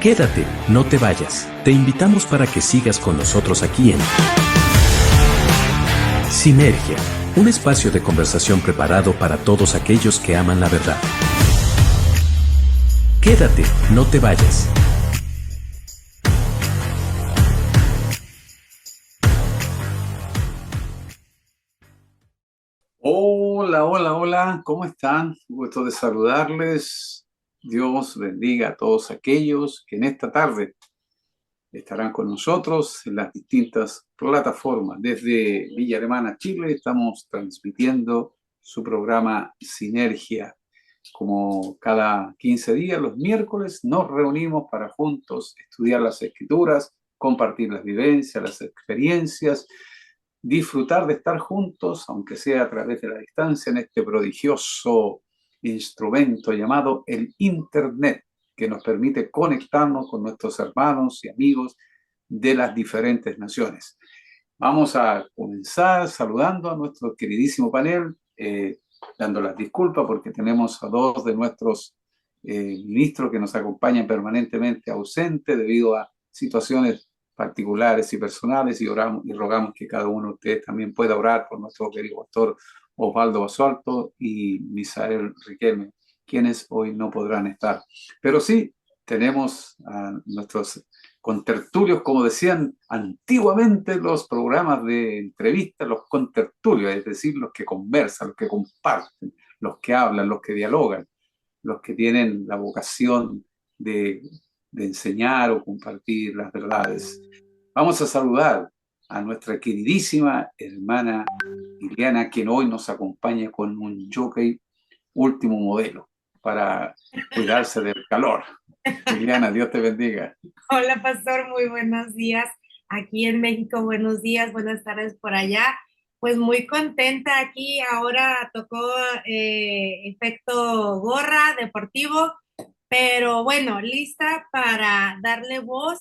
Quédate, no te vayas. Te invitamos para que sigas con nosotros aquí en Sinergia, un espacio de conversación preparado para todos aquellos que aman la verdad. Quédate, no te vayas. Hola, hola, hola, ¿cómo están? Gusto de saludarles. Dios bendiga a todos aquellos que en esta tarde estarán con nosotros en las distintas plataformas. Desde Villa Alemana, Chile, estamos transmitiendo su programa Sinergia. Como cada 15 días, los miércoles, nos reunimos para juntos estudiar las escrituras, compartir las vivencias, las experiencias, disfrutar de estar juntos, aunque sea a través de la distancia, en este prodigioso instrumento llamado el Internet, que nos permite conectarnos con nuestros hermanos y amigos de las diferentes naciones. Vamos a comenzar saludando a nuestro queridísimo panel, dando las disculpas porque tenemos a dos de nuestros ministros que nos acompañan permanentemente ausentes debido a situaciones particulares y personales, y oramos y rogamos que cada uno de ustedes también pueda orar por nuestro querido pastor Osvaldo Basualto y Misael Riquelme, quienes hoy no podrán estar. Pero sí, tenemos a nuestros contertulios, como decían antiguamente los programas de entrevistas, los contertulios, es decir, los que conversan, los que comparten, los que hablan, los que dialogan, los que tienen la vocación de, de enseñar o compartir las verdades. Vamos a saludar a nuestra queridísima hermana Liliana, quien hoy nos acompaña con un jockey último modelo para cuidarse del calor. Liliana, Dios te bendiga. Hola, pastor, muy buenos días. Aquí en México, buenos días, buenas tardes por allá. Pues muy contenta aquí. Ahora tocó efecto gorra deportivo, pero bueno, lista para darle voz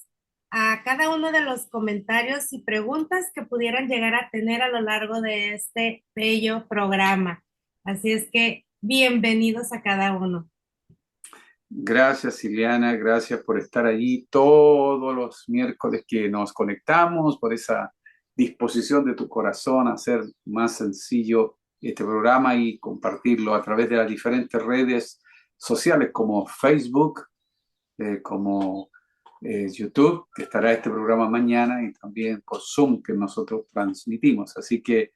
a cada uno de los comentarios y preguntas que pudieran llegar a tener a lo largo de este bello programa. Así es que bienvenidos a cada uno. Gracias, Ileana, gracias por estar allí todos los miércoles que nos conectamos, por esa disposición de tu corazón a hacer más sencillo este programa y compartirlo a través de las diferentes redes sociales como Facebook, como YouTube, que estará este programa mañana, y también por Zoom que nosotros transmitimos. Así que,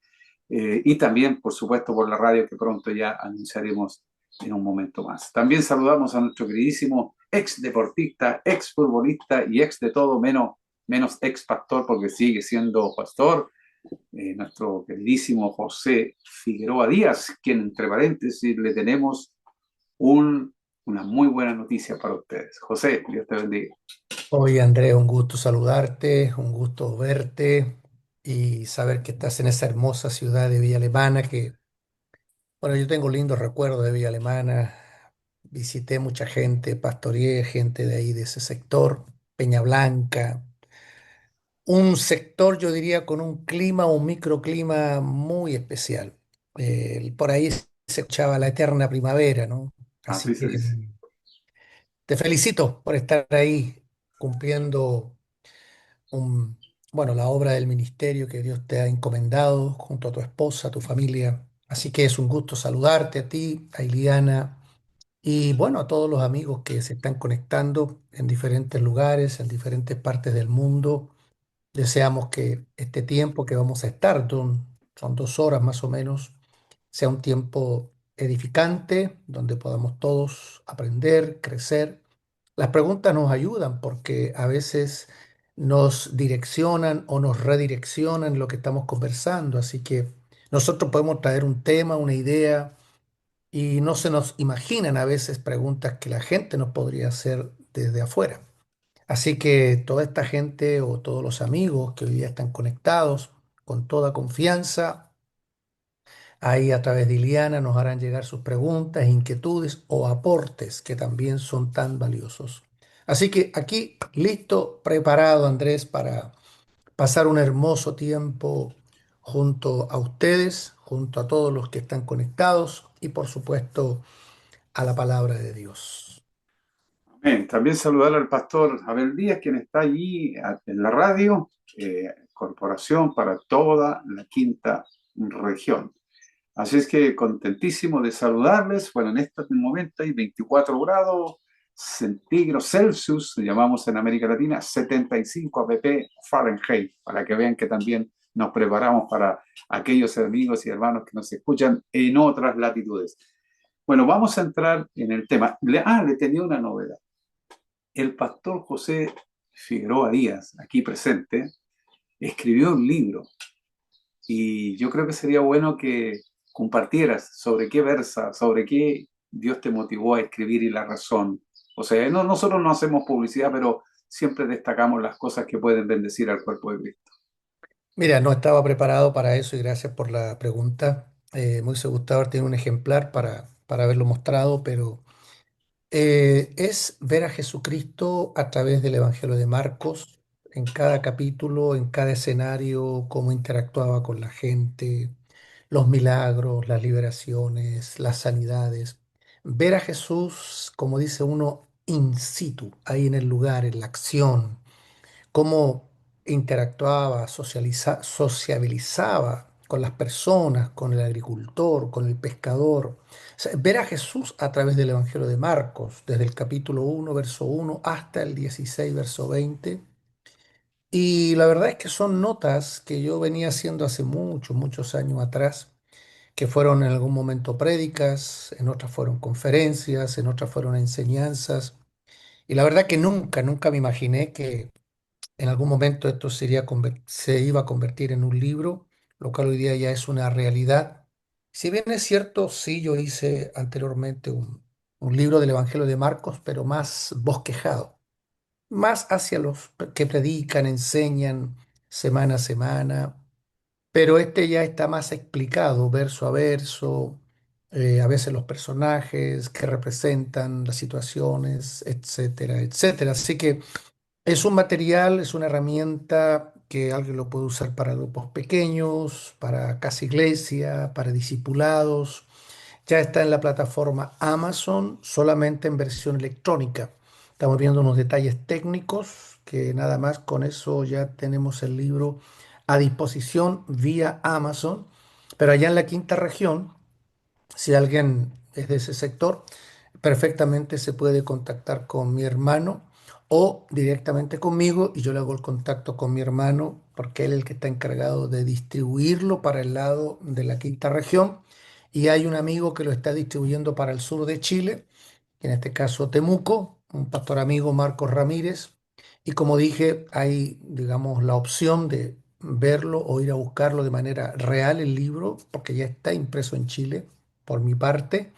y también, por supuesto, por la radio que pronto ya anunciaremos en un momento más. También saludamos a nuestro queridísimo ex deportista, ex futbolista y ex de todo, menos ex pastor, porque sigue siendo pastor, nuestro queridísimo José Figueroa Díaz, quien entre paréntesis le tenemos un, una muy buena noticia para ustedes. José, Dios te bendiga. Oye, André, un gusto saludarte, un gusto verte y saber que estás en esa hermosa ciudad de Villa Alemana, que, bueno, yo tengo lindos recuerdos de Villa Alemana. Visité mucha gente, pastoreé gente de ahí, de ese sector, Peña Blanca, un sector, yo diría, con un clima, un microclima muy especial. Por ahí se escuchaba la eterna primavera, ¿no? Así Así se que dice. te felicito por estar ahí cumpliendo un, bueno, la obra del ministerio que Dios te ha encomendado junto a tu esposa, tu familia. Así que es un gusto saludarte a ti, a Iliana y bueno, a todos los amigos que se están conectando en diferentes lugares, en diferentes partes del mundo. Deseamos que este tiempo que vamos a estar, son 2 horas más o menos, sea un tiempo edificante, donde podamos todos aprender, crecer. Las preguntas nos ayudan porque a veces nos direccionan o nos redireccionan lo que estamos conversando, así que nosotros podemos traer un tema, una idea, y no se nos imaginan a veces preguntas que la gente nos podría hacer desde afuera. Así que toda esta gente o todos los amigos que hoy día están conectados con toda confianza, ahí a través de Iliana nos harán llegar sus preguntas, inquietudes o aportes que también son tan valiosos. Así que aquí listo, preparado Andrés para pasar un hermoso tiempo junto a ustedes, junto a todos los que están conectados y por supuesto a la palabra de Dios. También saludar al pastor Abel Díaz, quien está allí en la radio, corporación para toda la quinta región. Así es que contentísimo de saludarles. Bueno, en este momento hay 24 grados centígrados Celsius, llamamos en América Latina, 75 APP Fahrenheit, para que vean que también nos preparamos para aquellos amigos y hermanos que nos escuchan en otras latitudes. Bueno, vamos a entrar en el tema. Le tenía una novedad. El pastor José Figueroa Díaz, aquí presente, escribió un libro y yo creo que sería bueno que compartieras sobre qué versa, sobre qué Dios te motivó a escribir y la razón. O sea, nosotros no hacemos publicidad, pero siempre destacamos las cosas que pueden bendecir al cuerpo de Cristo. Mira, no estaba preparado para eso y gracias por la pregunta. Me hubiese gustado haber tenido un ejemplar para haberlo mostrado, pero es ver a Jesucristo a través del Evangelio de Marcos, en cada capítulo, en cada escenario, cómo interactuaba con la gente, los milagros, las liberaciones, las sanidades. Ver a Jesús, como dice uno, in situ, ahí en el lugar, en la acción, cómo interactuaba, sociabilizaba con las personas, con el agricultor, con el pescador. O sea, ver a Jesús a través del Evangelio de Marcos, desde el capítulo 1, verso 1, hasta el 16, verso 20. Y la verdad es que son notas que yo venía haciendo hace muchos, muchos años atrás, que fueron en algún momento prédicas, en otras fueron conferencias, en otras fueron enseñanzas. Y la verdad que nunca, nunca me imaginé que en algún momento esto se iba a convertir en un libro, lo cual hoy día ya es una realidad. Si bien es cierto, sí, yo hice anteriormente un libro del Evangelio de Marcos, pero más bosquejado, más hacia los que predican, enseñan semana a semana, pero este ya está más explicado, verso a verso, a veces los personajes que representan las situaciones, etcétera, etcétera. Así que es un material, es una herramienta que alguien lo puede usar para grupos pequeños, para casa iglesia, para discipulados. Ya está en la plataforma Amazon, solamente en versión electrónica. Estamos viendo unos detalles técnicos que nada más con eso ya tenemos el libro a disposición vía Amazon. Pero allá en la quinta región, si alguien es de ese sector, perfectamente se puede contactar con mi hermano o directamente conmigo y yo le hago el contacto con mi hermano porque él es el que está encargado de distribuirlo para el lado de la quinta región y hay un amigo que lo está distribuyendo para el sur de Chile, en este caso Temuco, un pastor amigo Marcos Ramírez. Y como dije, hay, digamos, la opción de verlo o ir a buscarlo de manera real el libro, porque ya está impreso en Chile por mi parte,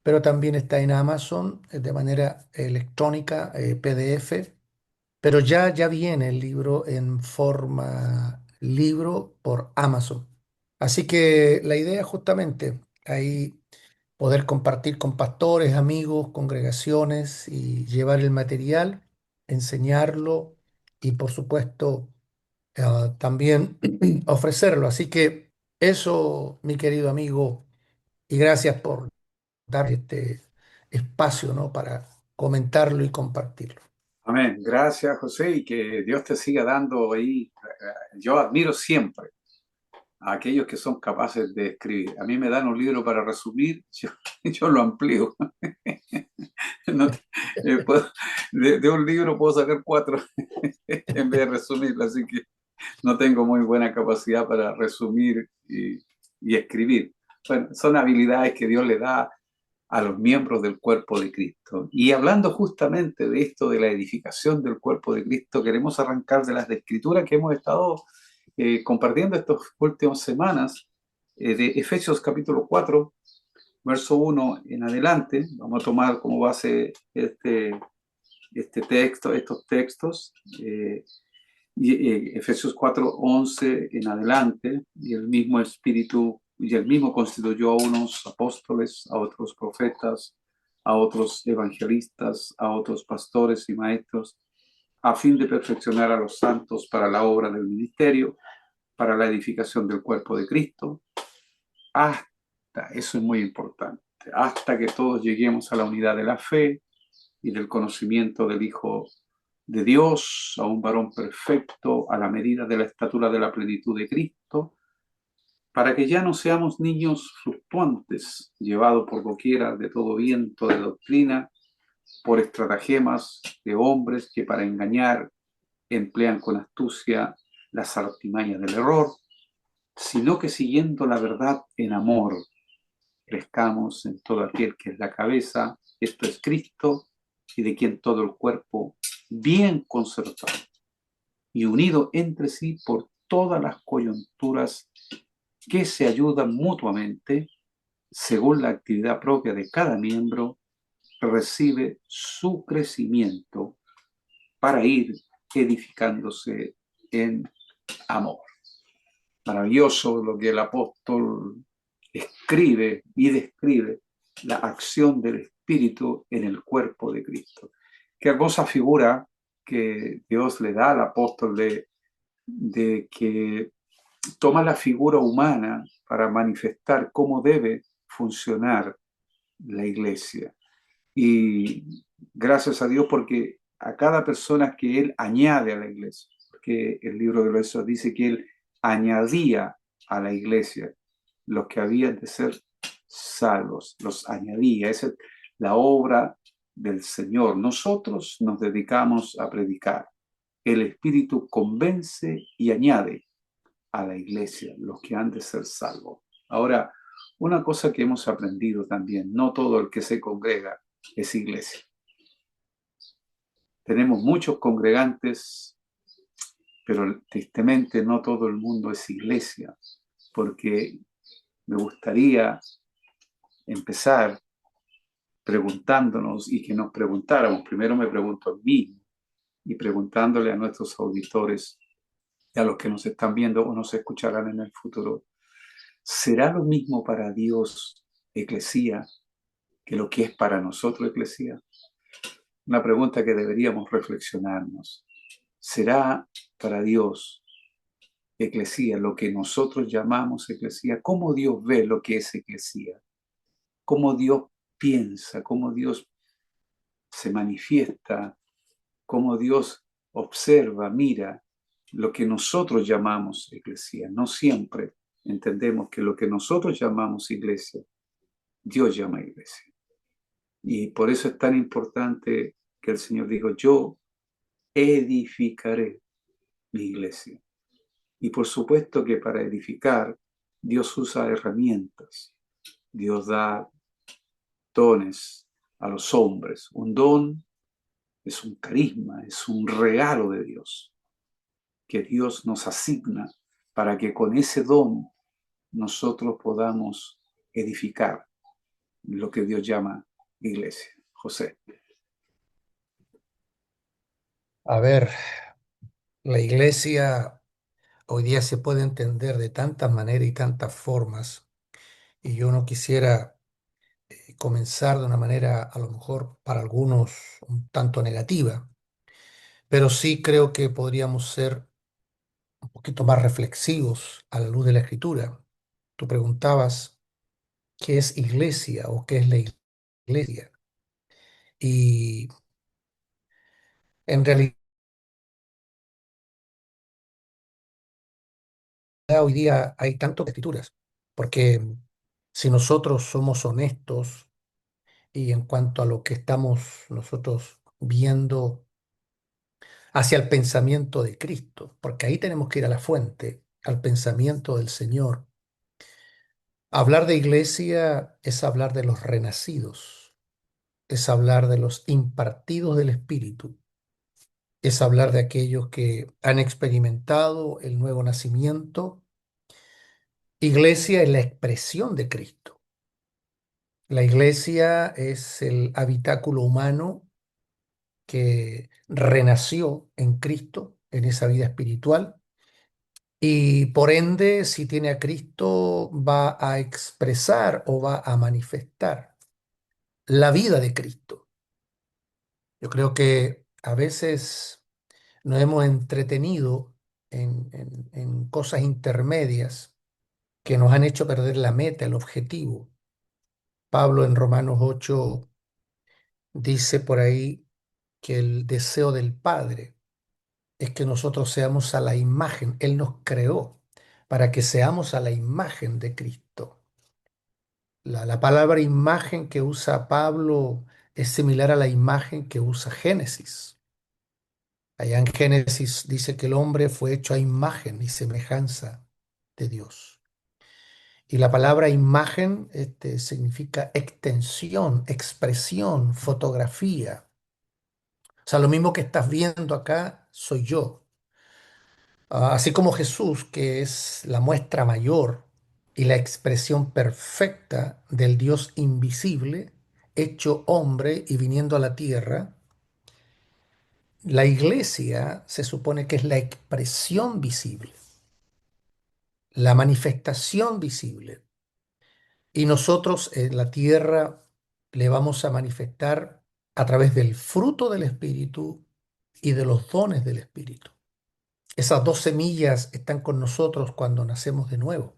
pero también está en Amazon de manera electrónica, PDF, pero ya viene el libro en forma libro por Amazon. Así que la idea es justamente ahí poder compartir con pastores, amigos, congregaciones y llevar el material, enseñarlo y por supuesto también ofrecerlo. Así que eso, mi querido amigo, y gracias por dar este espacio, ¿no? Para comentarlo y compartirlo. Amén. Gracias, José, y que Dios te siga dando ahí. Yo admiro siempre a aquellos que son capaces de escribir. A mí me dan un libro para resumir, yo lo amplío. No de un libro puedo sacar cuatro en vez de resumirlo, así que no tengo muy buena capacidad para resumir y escribir. Bueno, son habilidades que Dios le da a los miembros del cuerpo de Cristo. Y hablando justamente de esto, de la edificación del cuerpo de Cristo, queremos arrancar de las escrituras que hemos estado compartiendo estas últimas semanas, de Efesios capítulo 4, verso 1 en adelante. Vamos a tomar como base este texto, estos textos, Efesios 4:11 en adelante, y el mismo Espíritu y el mismo constituyó a unos apóstoles, a otros profetas, a otros evangelistas, a otros pastores y maestros, a fin de perfeccionar a los santos para la obra del ministerio, para la edificación del cuerpo de Cristo, hasta, eso es muy importante, hasta que todos lleguemos a la unidad de la fe y del conocimiento del Hijo de Dios, a un varón perfecto, a la medida de la estatura de la plenitud de Cristo, para que ya no seamos niños fluctuantes, llevados por doquiera de todo viento de doctrina, por estratagemas de hombres que para engañar emplean con astucia las artimañas del error, sino que siguiendo la verdad en amor, crezcamos en todo aquel que es la cabeza, esto es Cristo, y de quien todo el cuerpo, bien concertado y unido entre sí por todas las coyunturas que se ayudan mutuamente, según la actividad propia de cada miembro, recibe su crecimiento para ir edificándose en amor. Maravilloso lo que el apóstol escribe y describe la acción del Espíritu en el cuerpo de Cristo. Qué hermosa figura que Dios le da al apóstol de que toma la figura humana para manifestar cómo debe funcionar la iglesia. Y gracias a Dios porque a cada persona que Él añade a la iglesia, porque el libro de los Hechos dice que Él añadía a la iglesia los que habían de ser salvos, los añadía. Esa es la obra del Señor. Nosotros nos dedicamos a predicar. El Espíritu convence y añade a la iglesia los que han de ser salvos. Ahora, una cosa que hemos aprendido también, no todo el que se congrega es iglesia. Tenemos muchos congregantes, pero tristemente no todo el mundo es iglesia, porque me gustaría empezar preguntándonos y que nos preguntáramos. Primero me pregunto a mí y preguntándole a nuestros auditores y a los que nos están viendo o nos escucharán en el futuro. ¿Será lo mismo para Dios, eclesía, que lo que es para nosotros, eclesía? Una pregunta que deberíamos reflexionarnos. ¿Será para Dios, eclesía, lo que nosotros llamamos eclesía? ¿Cómo Dios ve lo que es eclesía? ¿Cómo Dios piensa? ¿Cómo Dios se manifiesta? ¿Cómo Dios observa, mira lo que nosotros llamamos eclesía? No siempre entendemos que lo que nosotros llamamos iglesia, Dios llama iglesia. Y por eso es tan importante que el Señor dijo, yo edificaré mi iglesia. Y por supuesto que para edificar, Dios usa herramientas. Dios da dones a los hombres. Un don es un carisma, es un regalo de Dios, que Dios nos asigna para que con ese don nosotros podamos edificar lo que Dios llama iglesia. José. A ver, la iglesia hoy día se puede entender de tantas maneras y tantas formas, y yo no quisiera comenzar de una manera a lo mejor para algunos un tanto negativa, pero sí creo que podríamos ser un poquito más reflexivos a la luz de la Escritura. Tú preguntabas qué es iglesia o qué es la iglesia, y en realidad hoy día hay tantas escrituras, porque si nosotros somos honestos y en cuanto a lo que estamos nosotros viendo hacia el pensamiento de Cristo, porque ahí tenemos que ir a la fuente, al pensamiento del Señor. Hablar de iglesia es hablar de los renacidos, es hablar de los impartidos del Espíritu, es hablar de aquellos que han experimentado el nuevo nacimiento. Iglesia es la expresión de Cristo. La iglesia es el habitáculo humano que renació en Cristo, en esa vida espiritual, y por ende, si tiene a Cristo, va a expresar o va a manifestar la vida de Cristo. Yo creo que a veces nos hemos entretenido en cosas intermedias que nos han hecho perder la meta, el objetivo. Pablo en Romanos 8 Dice por ahí que el deseo del Padre es que nosotros seamos a la imagen. Él nos creó para que seamos a la imagen de Cristo. La palabra imagen que usa Pablo es similar a la imagen que usa Génesis. Allá en Génesis dice que el hombre fue hecho a imagen y semejanza de Dios. Y la palabra imagen significa extensión, expresión, fotografía. O sea, lo mismo que estás viendo acá soy yo. Así como Jesús, que es la muestra mayor y la expresión perfecta del Dios invisible, hecho hombre y viniendo a la tierra, la iglesia se supone que es la expresión visible, la manifestación visible. Y nosotros en la tierra le vamos a manifestar a través del fruto del Espíritu y de los dones del Espíritu. Esas dos semillas están con nosotros cuando nacemos de nuevo,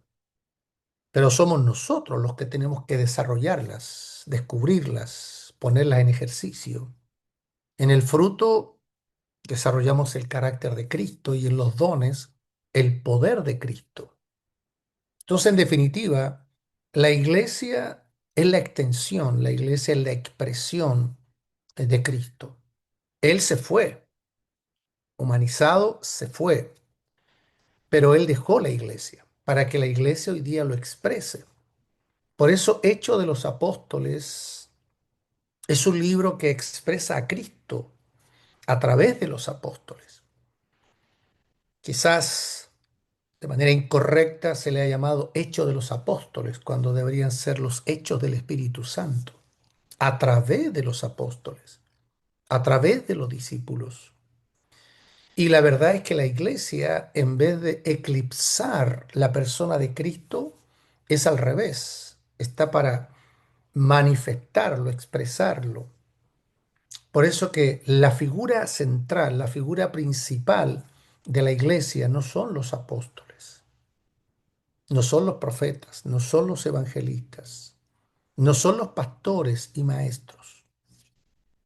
pero somos nosotros los que tenemos que desarrollarlas, descubrirlas, ponerlas en ejercicio. En el fruto desarrollamos el carácter de Cristo y en los dones el poder de Cristo. Entonces, en definitiva, la iglesia es la extensión, la iglesia es la expresión de Cristo. Él se fue, humanizado, se fue, pero Él dejó la iglesia para que la iglesia hoy día lo exprese. Por eso, Hechos de los Apóstoles es un libro que expresa a Cristo a través de los apóstoles. Quizás de manera incorrecta se le ha llamado Hechos de los Apóstoles, cuando deberían ser los Hechos del Espíritu Santo, a través de los apóstoles, a través de los discípulos. Y la verdad es que la iglesia, en vez de eclipsar la persona de Cristo, es al revés. Está para manifestarlo, expresarlo. Por eso que la figura central, la figura principal de la iglesia no son los apóstoles, no son los profetas, no son los evangelistas, no son los pastores y maestros.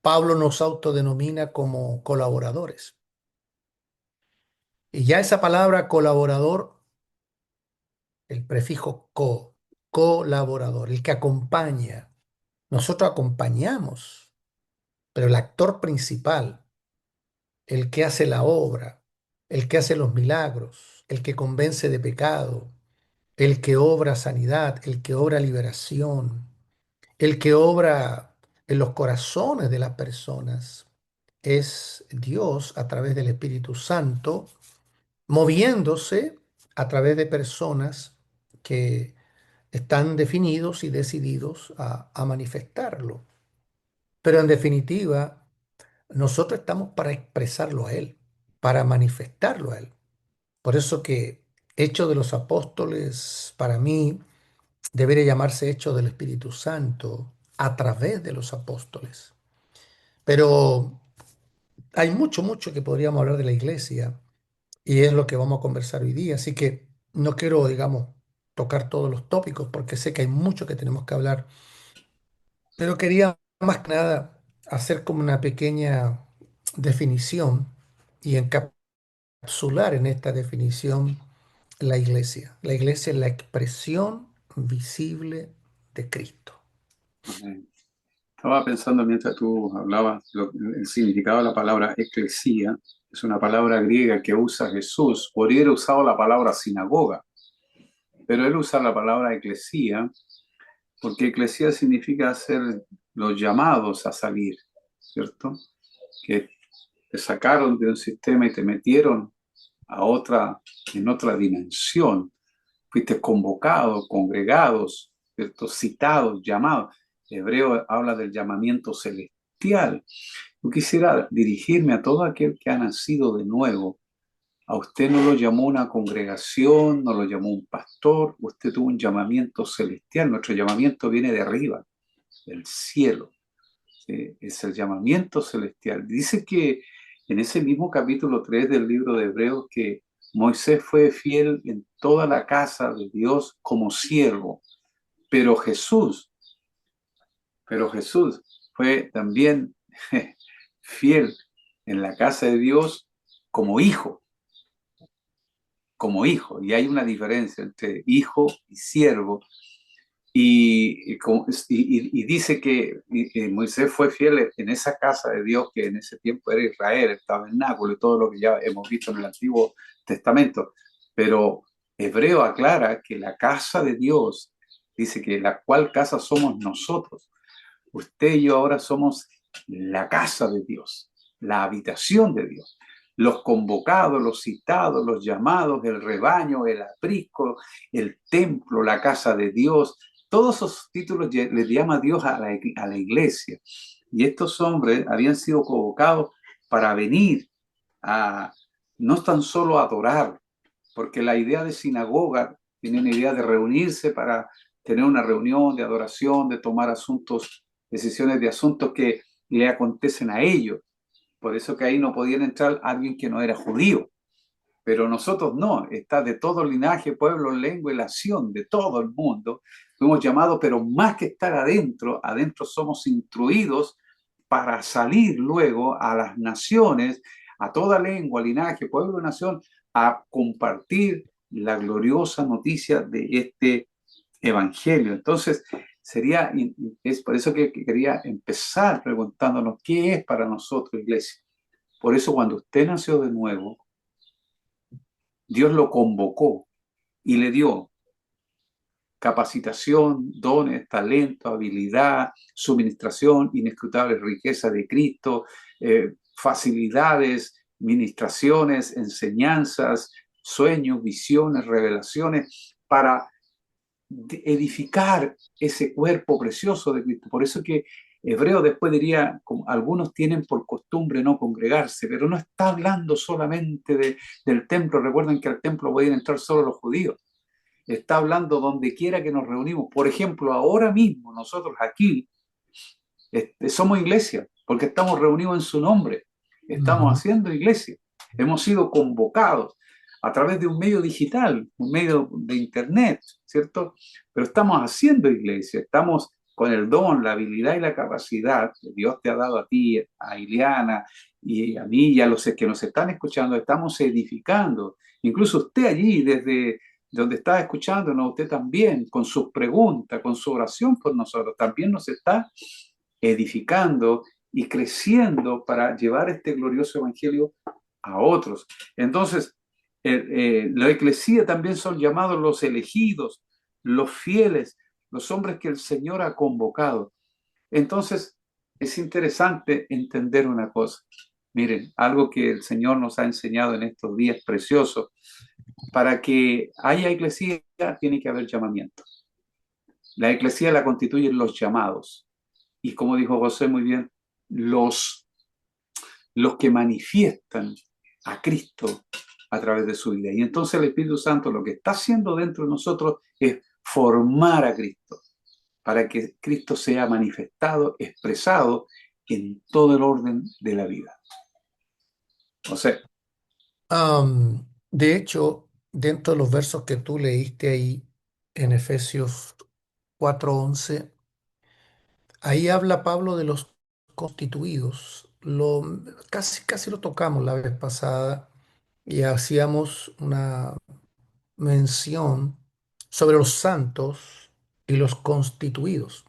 Pablo nos autodenomina como colaboradores. Y ya esa palabra colaborador, el prefijo colaborador, el que acompaña, nosotros acompañamos, pero el actor principal, el que hace la obra, el que hace los milagros, el que convence de pecado, el que obra sanidad, el que obra liberación, el que obra en los corazones de las personas, es Dios a través del Espíritu Santo, moviéndose a través de personas que están definidos y decididos a manifestarlo. Pero en definitiva, nosotros estamos para expresarlo a Él, para manifestarlo a Él. Por eso que Hechos de los Apóstoles, para mí, debería llamarse Hechos del Espíritu Santo a través de los apóstoles. Pero hay mucho, mucho que podríamos hablar de la iglesia y es lo que vamos a conversar hoy día. Así que no quiero, digamos, tocar todos los tópicos porque sé que hay mucho que tenemos que hablar, pero quería más que nada hacer como una pequeña definición y encapsular en esta definición la iglesia. La iglesia es la expresión visible de Cristo. Amén. Estaba pensando mientras tú hablabas el significado de la palabra eclesía. Es una palabra griega que usa Jesús. Podría haber usado la palabra sinagoga, pero él usa la palabra eclesía porque eclesía significa ser los llamados a salir, ¿cierto? Que te sacaron de un sistema y te metieron en otra dimensión. Fuiste convocado, congregados, ¿cierto? Citados, llamados. Hebreo habla del llamamiento celestial. Yo quisiera dirigirme a todo aquel que ha nacido de nuevo. A usted no lo llamó una congregación, no lo llamó un pastor, usted tuvo un llamamiento celestial. Nuestro llamamiento viene de arriba, del cielo. ¿Sí? Es el llamamiento celestial. Dice que en ese mismo capítulo 3 del libro de Hebreos que Moisés fue fiel en toda la casa de Dios como siervo, pero Jesús fue también fiel en la casa de Dios como hijo, como hijo. Y hay una diferencia entre hijo y siervo. Y dice que Moisés fue fiel en esa casa de Dios que en ese tiempo era Israel, el tabernáculo y todo lo que ya hemos visto en el Antiguo Testamento. Pero Hebreo aclara que la casa de Dios, dice que la cual casa somos nosotros. Usted y yo ahora somos la casa de Dios, la habitación de Dios. Los convocados, los citados, los llamados, el rebaño, el aprisco, el templo, la casa de Dios, todos esos títulos les llama Dios a la iglesia. Y estos hombres habían sido convocados para venir a no tan solo adorar, porque la idea de sinagoga tiene una idea de reunirse para tener una reunión de adoración, de tomar decisiones de asuntos que le acontecen a ellos. Por eso que ahí no podían entrar alguien que no era judío. Pero nosotros no, está de todo linaje, pueblo, lengua y nación, de todo el mundo. Fuimos llamados, pero más que estar adentro, adentro somos instruidos para salir luego a las naciones, a toda lengua, linaje, pueblo y nación, a compartir la gloriosa noticia de este evangelio. Entonces, es por eso que quería empezar preguntándonos qué es para nosotros, iglesia. Por eso cuando usted nació de nuevo, Dios lo convocó y le dio capacitación, dones, talento, habilidad, suministración, inescrutable riqueza de Cristo, facilidades, ministraciones, enseñanzas, sueños, visiones, revelaciones, para edificar ese cuerpo precioso de Cristo. Por eso que Hebreo después diría, como algunos tienen por costumbre no congregarse, pero no está hablando solamente del templo. Recuerden que al templo pueden entrar solo los judíos. Está hablando donde quiera que nos reunimos. Por ejemplo, ahora mismo nosotros aquí somos iglesia, porque estamos reunidos en su nombre. Estamos haciendo iglesia. Hemos sido convocados a través de un medio digital, un medio de internet, ¿cierto? Pero estamos haciendo iglesia, estamos con el don, la habilidad y la capacidad que Dios te ha dado a ti, a Ileana y a mí y a los que nos están escuchando, estamos edificando. Incluso usted allí, desde donde está escuchándonos, usted también, con sus preguntas, con su oración por nosotros, también nos está edificando y creciendo para llevar este glorioso evangelio a otros. Entonces, la eclesía también son llamados los elegidos, los fieles, los hombres que el Señor ha convocado. Entonces, es interesante entender una cosa. Miren, algo que el Señor nos ha enseñado en estos días preciosos. Para que haya eclesía, tiene que haber llamamiento. La eclesía la constituyen los llamados. Y como dijo José muy bien, los que manifiestan a Cristo a través de su vida. Y entonces el Espíritu Santo lo que está haciendo dentro de nosotros es formar a Cristo, para que Cristo sea manifestado, expresado en todo el orden de la vida. O sea, De hecho, dentro de los versos que tú leíste ahí en Efesios 4:11, ahí habla Pablo de los constituidos. Casi lo tocamos la vez pasada y hacíamos una mención sobre los santos y los constituidos,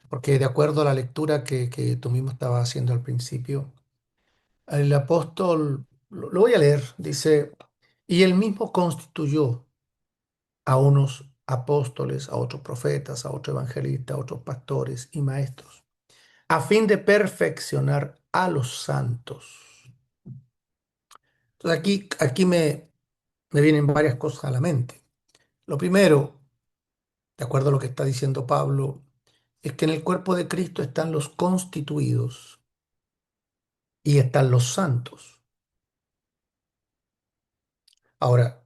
porque de acuerdo a la lectura que tú mismo estabas haciendo al principio, el apóstol, lo voy a leer, dice, y él mismo constituyó a unos apóstoles, a otros profetas, a otros evangelistas, a otros pastores y maestros, a fin de perfeccionar a los santos. Entonces aquí me vienen varias cosas a la mente. Lo primero, de acuerdo a lo que está diciendo Pablo, es que en el cuerpo de Cristo están los constituidos y están los santos. Ahora,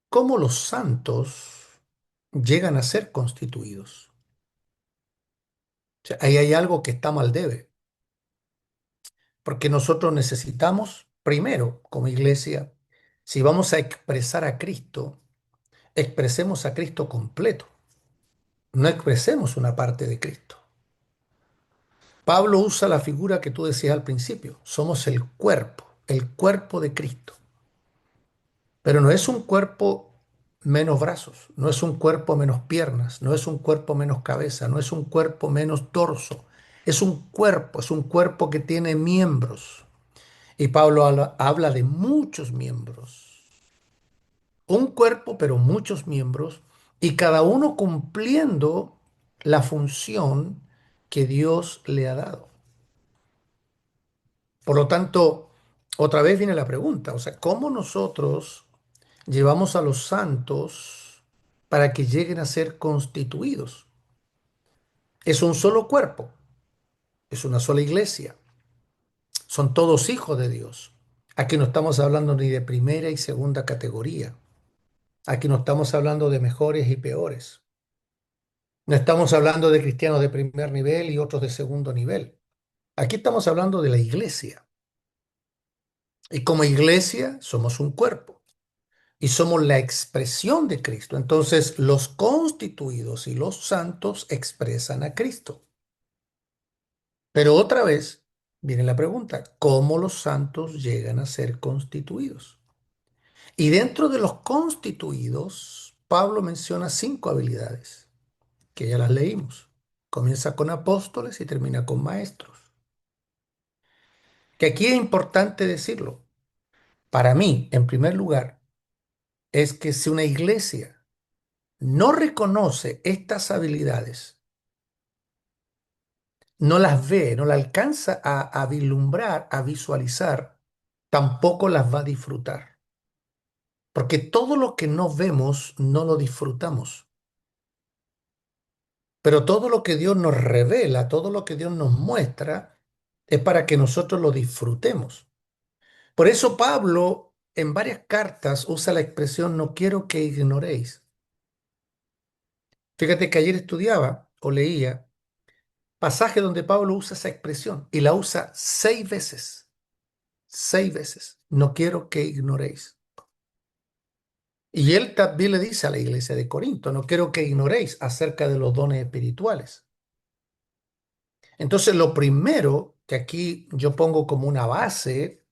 ¿cómo los santos llegan a ser constituidos? O sea, ahí hay algo que está mal debe, porque nosotros necesitamos, primero, como iglesia, si vamos a expresar a Cristo, expresemos a Cristo completo, no expresemos una parte de Cristo. Pablo usa la figura que tú decías al principio. Somos el cuerpo de Cristo. Pero no es un cuerpo menos brazos, no es un cuerpo menos piernas, no es un cuerpo menos cabeza, no es un cuerpo menos torso. Es un cuerpo que tiene miembros. Y Pablo habla de muchos miembros. Un cuerpo, pero muchos miembros, y cada uno cumpliendo la función que Dios le ha dado. Por lo tanto, otra vez viene la pregunta, o sea, ¿cómo nosotros llevamos a los santos para que lleguen a ser constituidos? Es un solo cuerpo, es una sola iglesia, son todos hijos de Dios. Aquí no estamos hablando ni de primera y segunda categoría, aquí no estamos hablando de mejores y peores, no estamos hablando de cristianos de primer nivel y otros de segundo nivel. Aquí estamos hablando de la iglesia. Y como iglesia somos un cuerpo y somos la expresión de Cristo. Entonces los constituidos y los santos expresan a Cristo. Pero otra vez viene la pregunta, ¿cómo los santos llegan a ser constituidos? Y dentro de los constituidos, Pablo menciona 5 habilidades, que ya las leímos. Comienza con apóstoles y termina con maestros. Que aquí es importante decirlo. Para mí, en primer lugar, es que si una iglesia no reconoce estas habilidades, no las ve, no las alcanza a vislumbrar, a visualizar, tampoco las va a disfrutar. Porque todo lo que no vemos no lo disfrutamos. Pero todo lo que Dios nos revela, todo lo que Dios nos muestra, es para que nosotros lo disfrutemos. Por eso Pablo en varias cartas usa la expresión no quiero que ignoréis. Fíjate que ayer estudiaba o leía pasaje donde Pablo usa esa expresión y la usa 6 veces. 6 veces. No quiero que ignoréis. Y él también le dice a la iglesia de Corinto, no quiero que ignoréis acerca de los dones espirituales. Entonces, lo primero que aquí yo pongo como una base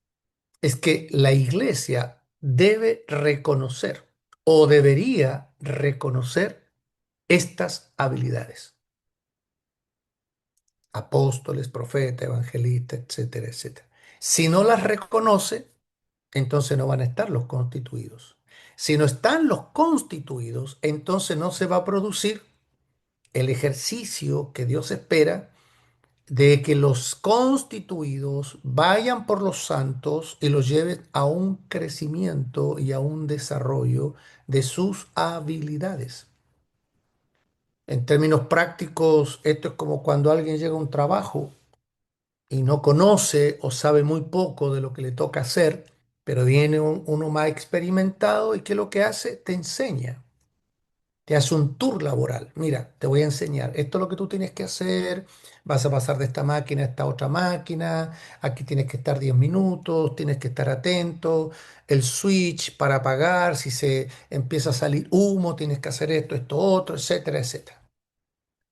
es que la iglesia debe reconocer o debería reconocer estas habilidades. Apóstoles, profetas, evangelistas, etcétera, etcétera. Si no las reconoce, entonces no van a estar los constituidos. Si no están los constituidos, entonces no se va a producir el ejercicio que Dios espera de que los constituidos vayan por los santos y los lleven a un crecimiento y a un desarrollo de sus habilidades. En términos prácticos, esto es como cuando alguien llega a un trabajo y no conoce o sabe muy poco de lo que le toca hacer, pero viene uno más experimentado y ¿qué es lo que hace? Te enseña, te hace un tour laboral. Mira, te voy a enseñar, esto es lo que tú tienes que hacer, vas a pasar de esta máquina a esta otra máquina, aquí tienes que estar 10 minutos, tienes que estar atento, el switch para apagar, si se empieza a salir humo, tienes que hacer esto, esto, otro, etcétera, etcétera.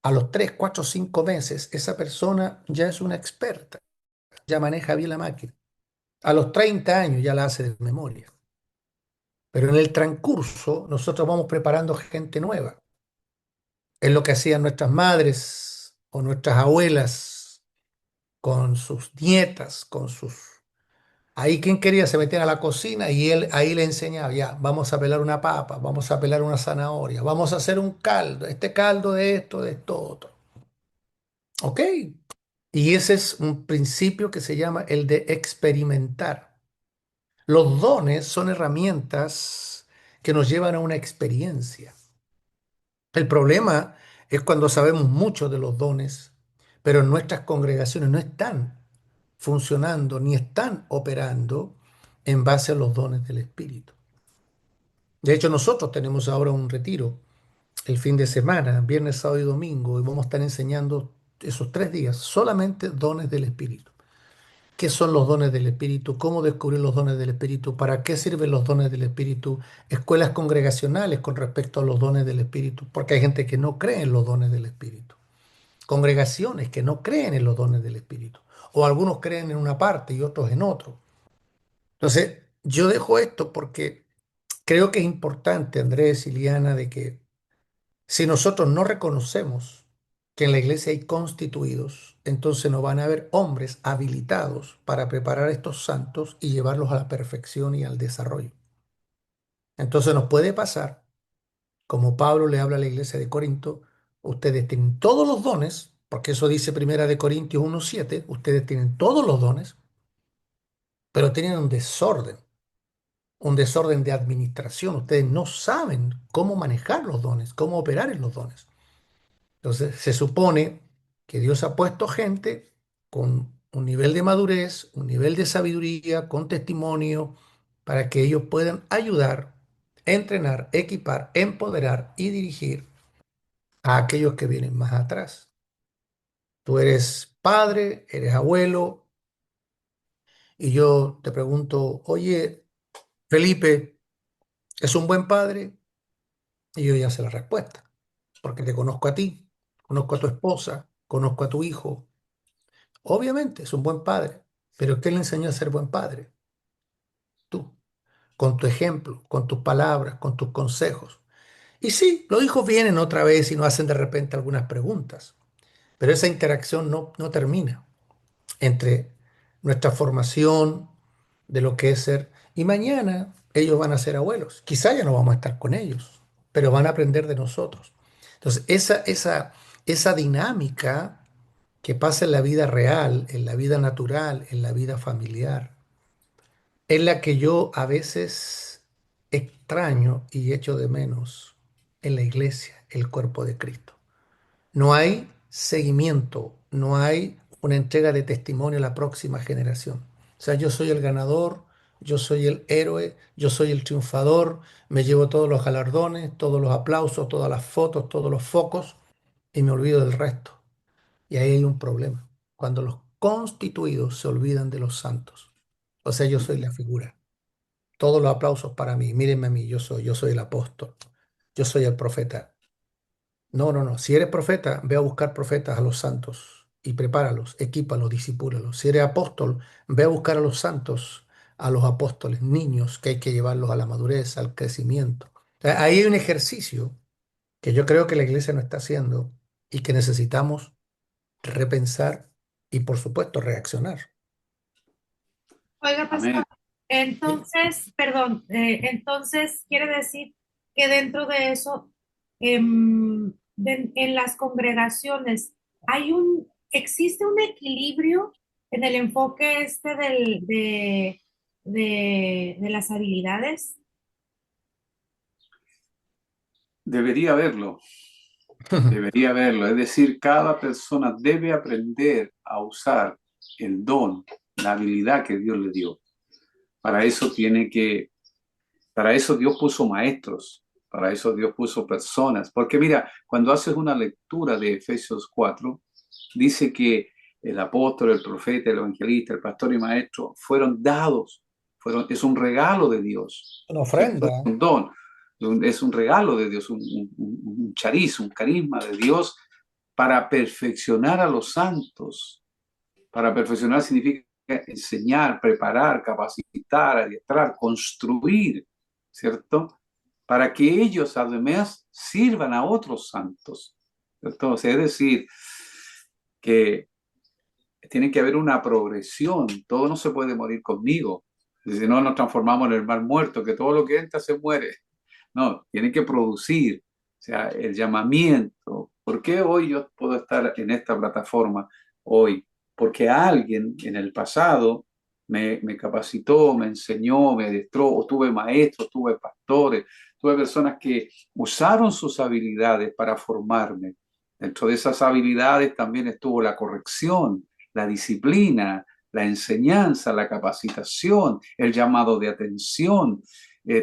A los 3, 4, 5 meses, esa persona ya es una experta, ya maneja bien la máquina. A los 30 años ya la hace de memoria. Pero en el transcurso nosotros vamos preparando gente nueva. Es lo que hacían nuestras madres o nuestras abuelas con sus nietas, con sus... Ahí quien quería se metía a la cocina y él ahí le enseñaba, ya, vamos a pelar una papa, vamos a pelar una zanahoria, vamos a hacer un caldo, este caldo de esto, otro. ¿Ok? Y ese es un principio que se llama el de experimentar. Los dones son herramientas que nos llevan a una experiencia. El problema es cuando sabemos mucho de los dones, pero en nuestras congregaciones no están funcionando ni están operando en base a los dones del Espíritu. De hecho, nosotros tenemos ahora un retiro el fin de semana, viernes, sábado y domingo, y vamos a estar enseñando esos 3 días solamente dones del Espíritu. ¿Qué son los dones del Espíritu? ¿Cómo descubrir los dones del Espíritu? ¿Para qué sirven los dones del Espíritu? Escuelas congregacionales con respecto a los dones del Espíritu, porque hay gente que no cree en los dones del Espíritu. congregaciones que no creen en los dones del Espíritu, o algunos creen en una parte y otros en otro. Entonces, yo dejo esto porque creo que es importante, Andrés y Liana, de que si nosotros no reconocemos que en la iglesia hay constituidos, entonces no van a haber hombres habilitados para preparar a estos santos y llevarlos a la perfección y al desarrollo. Entonces nos puede pasar, como Pablo le habla a la iglesia de Corinto, ustedes tienen todos los dones, porque eso dice Primera de Corintios 1:7, ustedes tienen todos los dones, pero tienen un desorden de administración. Ustedes no saben cómo manejar los dones, cómo operar en los dones. Entonces, se supone que Dios ha puesto gente con un nivel de madurez, un nivel de sabiduría, con testimonio, para que ellos puedan ayudar, entrenar, equipar, empoderar y dirigir a aquellos que vienen más atrás. Tú eres padre, eres abuelo, y yo te pregunto, oye, Felipe, ¿es un buen padre? Y yo ya sé la respuesta, porque te conozco a ti, conozco a tu esposa, conozco a tu hijo. Obviamente es un buen padre, pero ¿qué le enseñó a ser buen padre? Tú, con tu ejemplo, con tus palabras, con tus consejos. Y sí, los hijos vienen otra vez y nos hacen de repente algunas preguntas, pero esa interacción no termina entre nuestra formación de lo que es ser, y mañana ellos van a ser abuelos. Quizá ya no vamos a estar con ellos, pero van a aprender de nosotros. Entonces, esa dinámica que pasa en la vida real, en la vida natural, en la vida familiar, es la que yo a veces extraño y echo de menos en la iglesia, el cuerpo de Cristo. No hay seguimiento, no hay una entrega de testimonio a la próxima generación. O sea, yo soy el ganador, yo soy el héroe, yo soy el triunfador, me llevo todos los galardones, todos los aplausos, todas las fotos, todos los focos y me olvido del resto. Y ahí hay un problema. Cuando los constituidos se olvidan de los santos. O sea, yo soy la figura. Todos los aplausos para mí. Mírenme a mí, yo soy el apóstol. Yo soy el profeta. No, no, no. Si eres profeta, ve a buscar profetas a los santos y prepáralos, equípalos, disipúlalos. Si eres apóstol, ve a buscar a los santos, a los apóstoles, niños que hay que llevarlos a la madurez, al crecimiento. O sea, ahí hay un ejercicio que yo creo que la iglesia no está haciendo y que necesitamos repensar y, por supuesto, reaccionar. Oiga, pastor, Amén. entonces, perdón, entonces quiere decir que dentro de eso, en las congregaciones, existe un equilibrio en el enfoque este de las habilidades. Debería haberlo, debería haberlo. Es decir, cada persona debe aprender a usar el don, la habilidad que Dios le dio. Para eso para eso Dios puso maestros, para eso Dios puso personas. Porque mira, cuando haces una lectura de Efesios 4, dice que el apóstol, el profeta, el evangelista, el pastor y maestro fueron dados, es un regalo de Dios, Una ¿cierto? ofrenda. Es un don, es un regalo de Dios, un chariz, un carisma de Dios para perfeccionar a los santos. Para perfeccionar significa enseñar, preparar, capacitar, adiestrar, construir, ¿cierto? Para que ellos además sirvan a otros santos, ¿cierto? O sea, es decir, que tiene que haber una progresión, todo no se puede morir conmigo, si no nos transformamos en el mar muerto, que todo lo que entra se muere. No, tiene que producir, o sea, el llamamiento. ¿Por qué hoy yo puedo estar en esta plataforma hoy? Porque alguien en el pasado me capacitó, me enseñó, me adiestró, o tuve maestros, tuve pastores, tuve personas que usaron sus habilidades para formarme. Dentro de esas habilidades también estuvo la corrección, la disciplina, la enseñanza, la capacitación, el llamado de atención,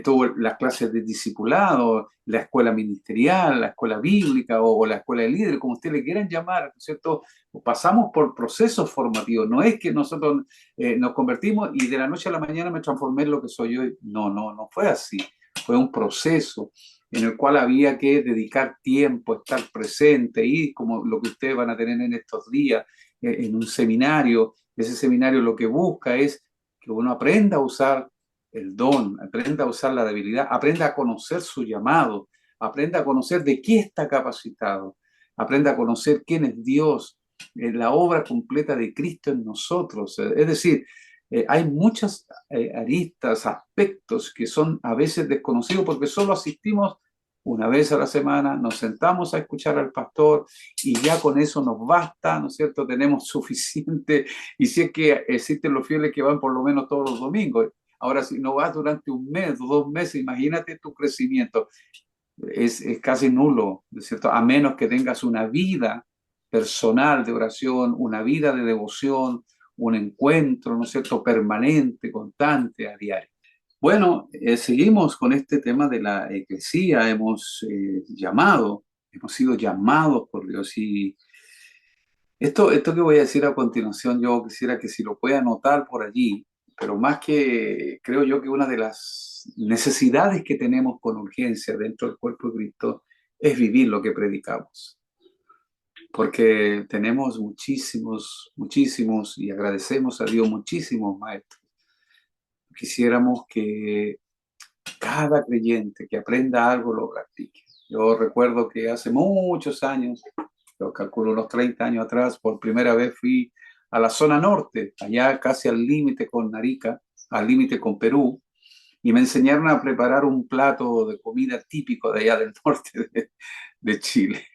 tuvo las clases de discipulado, la escuela ministerial, la escuela bíblica o la escuela de líderes, como ustedes le quieran llamar, ¿no es cierto? Pasamos por procesos formativos, no es que nosotros nos convertimos y de la noche a la mañana me transformé en lo que soy hoy. No fue así, fue un proceso. en el cual había que dedicar tiempo, estar presente, y como lo que ustedes van a tener en estos días, en un seminario. Ese seminario lo que busca es que uno aprenda a usar el don, aprenda a usar la debilidad, aprenda a conocer su llamado, aprenda a conocer de qué está capacitado, aprenda a conocer quién es Dios, la obra completa de Cristo en nosotros. Es decir, hay muchas aristas, aspectos que son a veces desconocidos porque solo asistimos una vez a la semana, nos sentamos a escuchar al pastor y ya con eso nos basta, ¿no es cierto? Tenemos suficiente, y si es que existen los fieles que van por lo menos todos los domingos. Ahora, si no vas durante un mes o 2 meses, imagínate tu crecimiento. Es casi nulo, ¿no es cierto? A menos que tengas una vida personal de oración, una vida de devoción, un encuentro, ¿no es cierto?, permanente, constante, a diario. Bueno, seguimos con este tema de la eclesía. Hemos sido llamados por Dios. Y esto que voy a decir a continuación, yo quisiera que si lo puede anotar por allí, pero más que creo yo que una de las necesidades que tenemos con urgencia dentro del cuerpo de Cristo es vivir lo que predicamos. Porque tenemos muchísimos, y agradecemos a Dios, muchísimos maestros. Quisiéramos que cada creyente que aprenda algo lo practique. Yo recuerdo que hace muchos años, yo calculo unos 30 años atrás, por primera vez fui a la zona norte, allá casi al límite con Narica, al límite con Perú, y me enseñaron a preparar un plato de comida típico de allá del norte de Chile.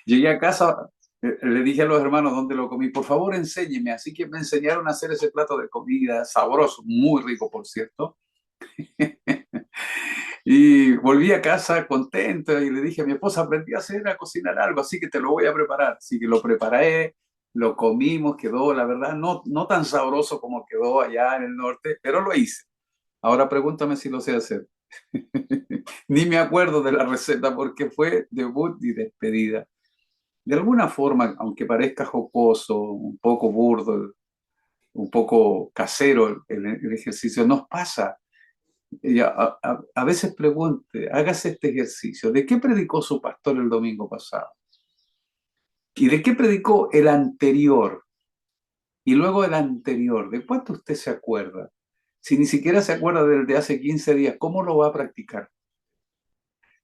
Llegué a casa, le dije a los hermanos dónde lo comí, por favor enséñeme, así que me enseñaron a hacer ese plato de comida, sabroso, muy rico por cierto. Y volví a casa contento y le dije a mi esposa, aprendí a cocinar algo, así que te lo voy a preparar. Así que lo preparé, lo comimos, quedó, la verdad, no tan sabroso como quedó allá en el norte, pero lo hice. Ahora pregúntame si lo sé hacer. Ni me acuerdo de la receta porque fue debut y despedida. De alguna forma, aunque parezca jocoso, un poco burdo, un poco casero el ejercicio, nos pasa. A veces pregunte, hágase este ejercicio, ¿de qué predicó su pastor el domingo pasado? ¿Y de qué predicó el anterior? Y luego el anterior, ¿de cuánto usted se acuerda? Si ni siquiera se acuerda del de hace 15 días, ¿cómo lo va a practicar?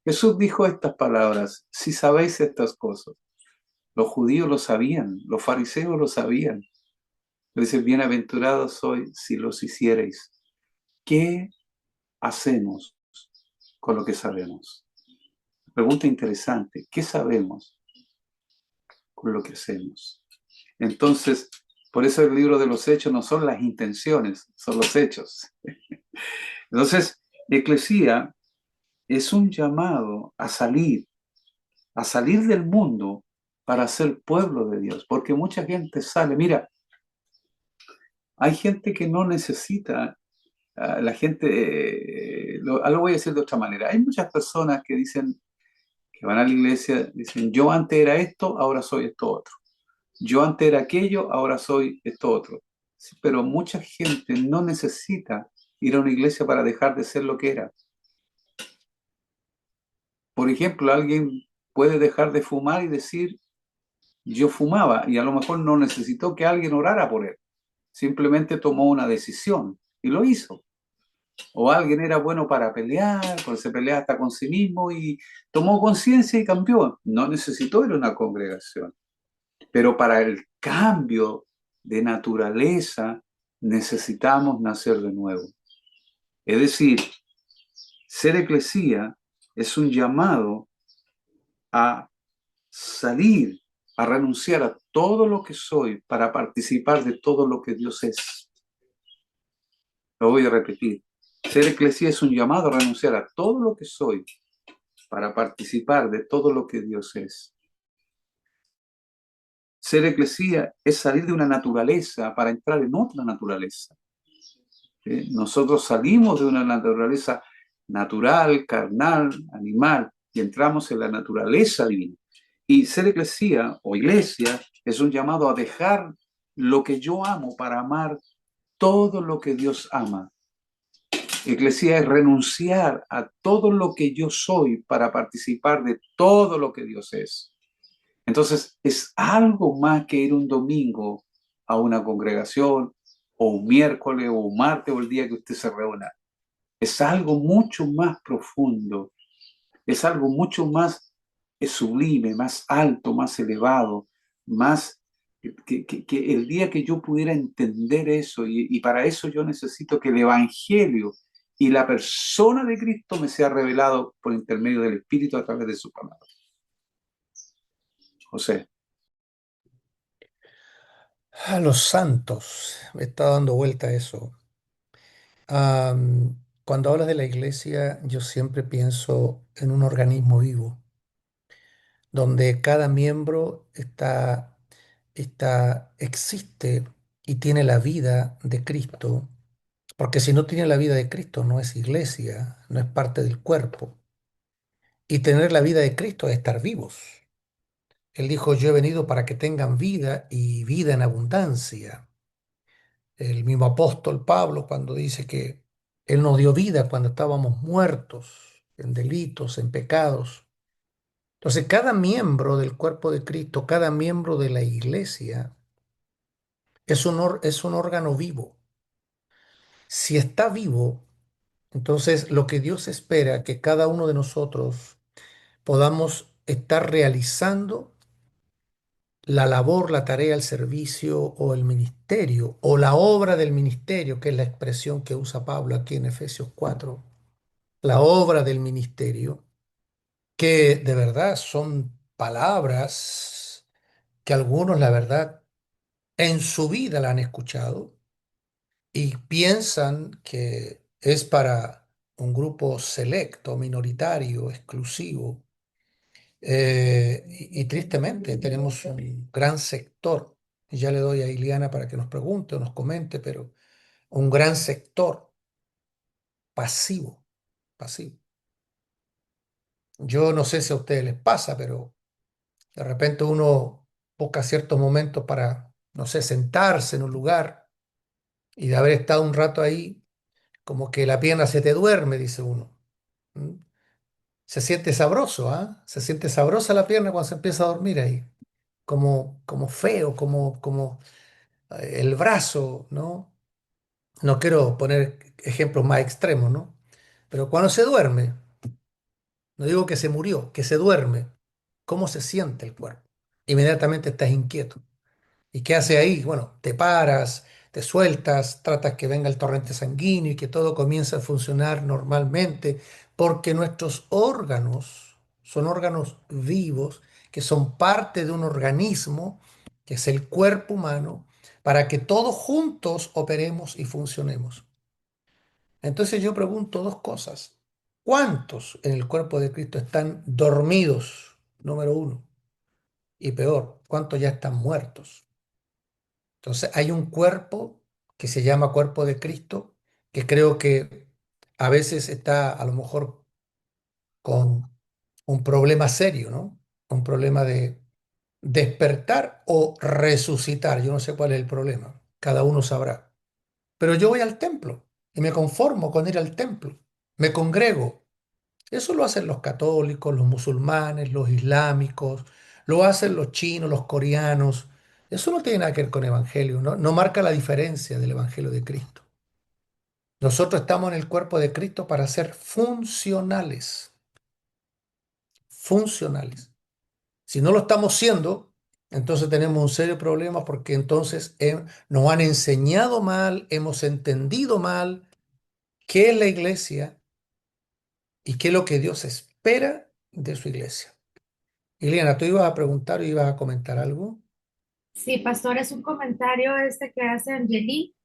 Jesús dijo estas palabras: si sabéis estas cosas. Los judíos lo sabían, los fariseos lo sabían. Dice, bienaventurados sois si los hiciereis. ¿Qué hacemos con lo que sabemos? Pregunta interesante, ¿qué sabemos con lo que hacemos? Entonces, por eso el libro de los hechos no son las intenciones, son los hechos. Entonces, eclesía es un llamado a salir del mundo para ser pueblo de Dios, porque mucha gente sale. Mira, hay gente que no necesita, la gente, lo voy a decir de otra manera, hay muchas personas que dicen, que van a la iglesia, dicen, yo antes era esto, ahora soy esto otro. Yo antes era aquello, ahora soy esto otro. Sí, pero mucha gente no necesita ir a una iglesia para dejar de ser lo que era. Por ejemplo, alguien puede dejar de fumar y decir, yo fumaba, y a lo mejor no necesitó que alguien orara por él. Simplemente tomó una decisión y lo hizo. O alguien era bueno para pelear, porque se pelea hasta con sí mismo y tomó conciencia y cambió. No necesitó ir a una congregación. Pero para el cambio de naturaleza necesitamos nacer de nuevo. Es decir, ser eclesía es un llamado a salir, a renunciar a todo lo que soy para participar de todo lo que Dios es. Lo voy a repetir. Ser eclesía es un llamado a renunciar a todo lo que soy para participar de todo lo que Dios es. Ser eclesía es salir de una naturaleza para entrar en otra naturaleza. Nosotros salimos de una naturaleza natural, carnal, animal, y entramos en la naturaleza divina. Y ser eclesía o iglesia es un llamado a dejar lo que yo amo para amar todo lo que Dios ama. Eclesía es renunciar a todo lo que yo soy para participar de todo lo que Dios es. Entonces, es algo más que ir un domingo a una congregación, o un miércoles, o un martes, o el día que usted se reúna. Es algo mucho más profundo, es algo mucho más sublime, más alto, más elevado, más que el día que yo pudiera entender eso, y para eso yo necesito que el Evangelio y la persona de Cristo me sea revelado por intermedio del Espíritu a través de su palabra. José. A los santos, me está dando vuelta eso. Cuando hablas de la iglesia, yo siempre pienso en un organismo vivo, donde cada miembro existe y tiene la vida de Cristo, porque si no tiene la vida de Cristo no es iglesia, no es parte del cuerpo. Y tener la vida de Cristo es estar vivos. Él dijo, yo he venido para que tengan vida y vida en abundancia. El mismo apóstol Pablo cuando dice que Él nos dio vida cuando estábamos muertos en delitos, en pecados. Entonces, cada miembro del cuerpo de Cristo, cada miembro de la iglesia es un órgano vivo. Si está vivo, entonces lo que Dios espera que cada uno de nosotros podamos estar realizando la labor, la tarea, el servicio o el ministerio o la obra del ministerio, que es la expresión que usa Pablo aquí en Efesios 4, la obra del ministerio, que de verdad son palabras que algunos, la verdad, en su vida la han escuchado y piensan que es para un grupo selecto, minoritario, exclusivo. Y tristemente tenemos un gran sector, y ya le doy a Iliana para que nos pregunte o nos comente, pero un gran sector pasivo, pasivo. Yo no sé si a ustedes les pasa, pero de repente uno busca ciertos momentos para, no sé, sentarse en un lugar y de haber estado un rato ahí, como que la pierna se te duerme, dice uno. ¿Mm? Se siente sabroso, ¿ah? Se siente sabrosa la pierna cuando se empieza a dormir ahí, como feo, como el brazo, ¿no? No quiero poner ejemplos más extremos, ¿no? Pero cuando se duerme, no digo que se murió, que se duerme, ¿cómo se siente el cuerpo? Inmediatamente estás inquieto. ¿Y qué hace ahí? Bueno, te paras, te sueltas, tratas que venga el torrente sanguíneo y que todo comience a funcionar normalmente, porque nuestros órganos son órganos vivos que son parte de un organismo, que es el cuerpo humano, para que todos juntos operemos y funcionemos. Entonces yo pregunto dos cosas. ¿Cuántos en el cuerpo de Cristo están dormidos? Número uno. Y peor, ¿cuántos ya están muertos? Entonces hay un cuerpo que se llama cuerpo de Cristo, que creo que a veces está a lo mejor con un problema serio, ¿no? Un problema de despertar o resucitar. Yo no sé cuál es el problema, cada uno sabrá. Pero yo voy al templo y me conformo con ir al templo, me congrego. Eso lo hacen los católicos, los musulmanes, los islámicos, lo hacen los chinos, los coreanos. Eso no tiene nada que ver con evangelio, ¿no? No marca la diferencia del evangelio de Cristo. Nosotros estamos en el cuerpo de Cristo para ser funcionales, funcionales. Si no lo estamos siendo, entonces tenemos un serio problema porque entonces nos han enseñado mal, hemos entendido mal qué es la iglesia y qué es lo que Dios espera de su iglesia. Iliana, tú ibas a preguntar o ibas a comentar algo. Sí, pastor, es un comentario este que hace Angeli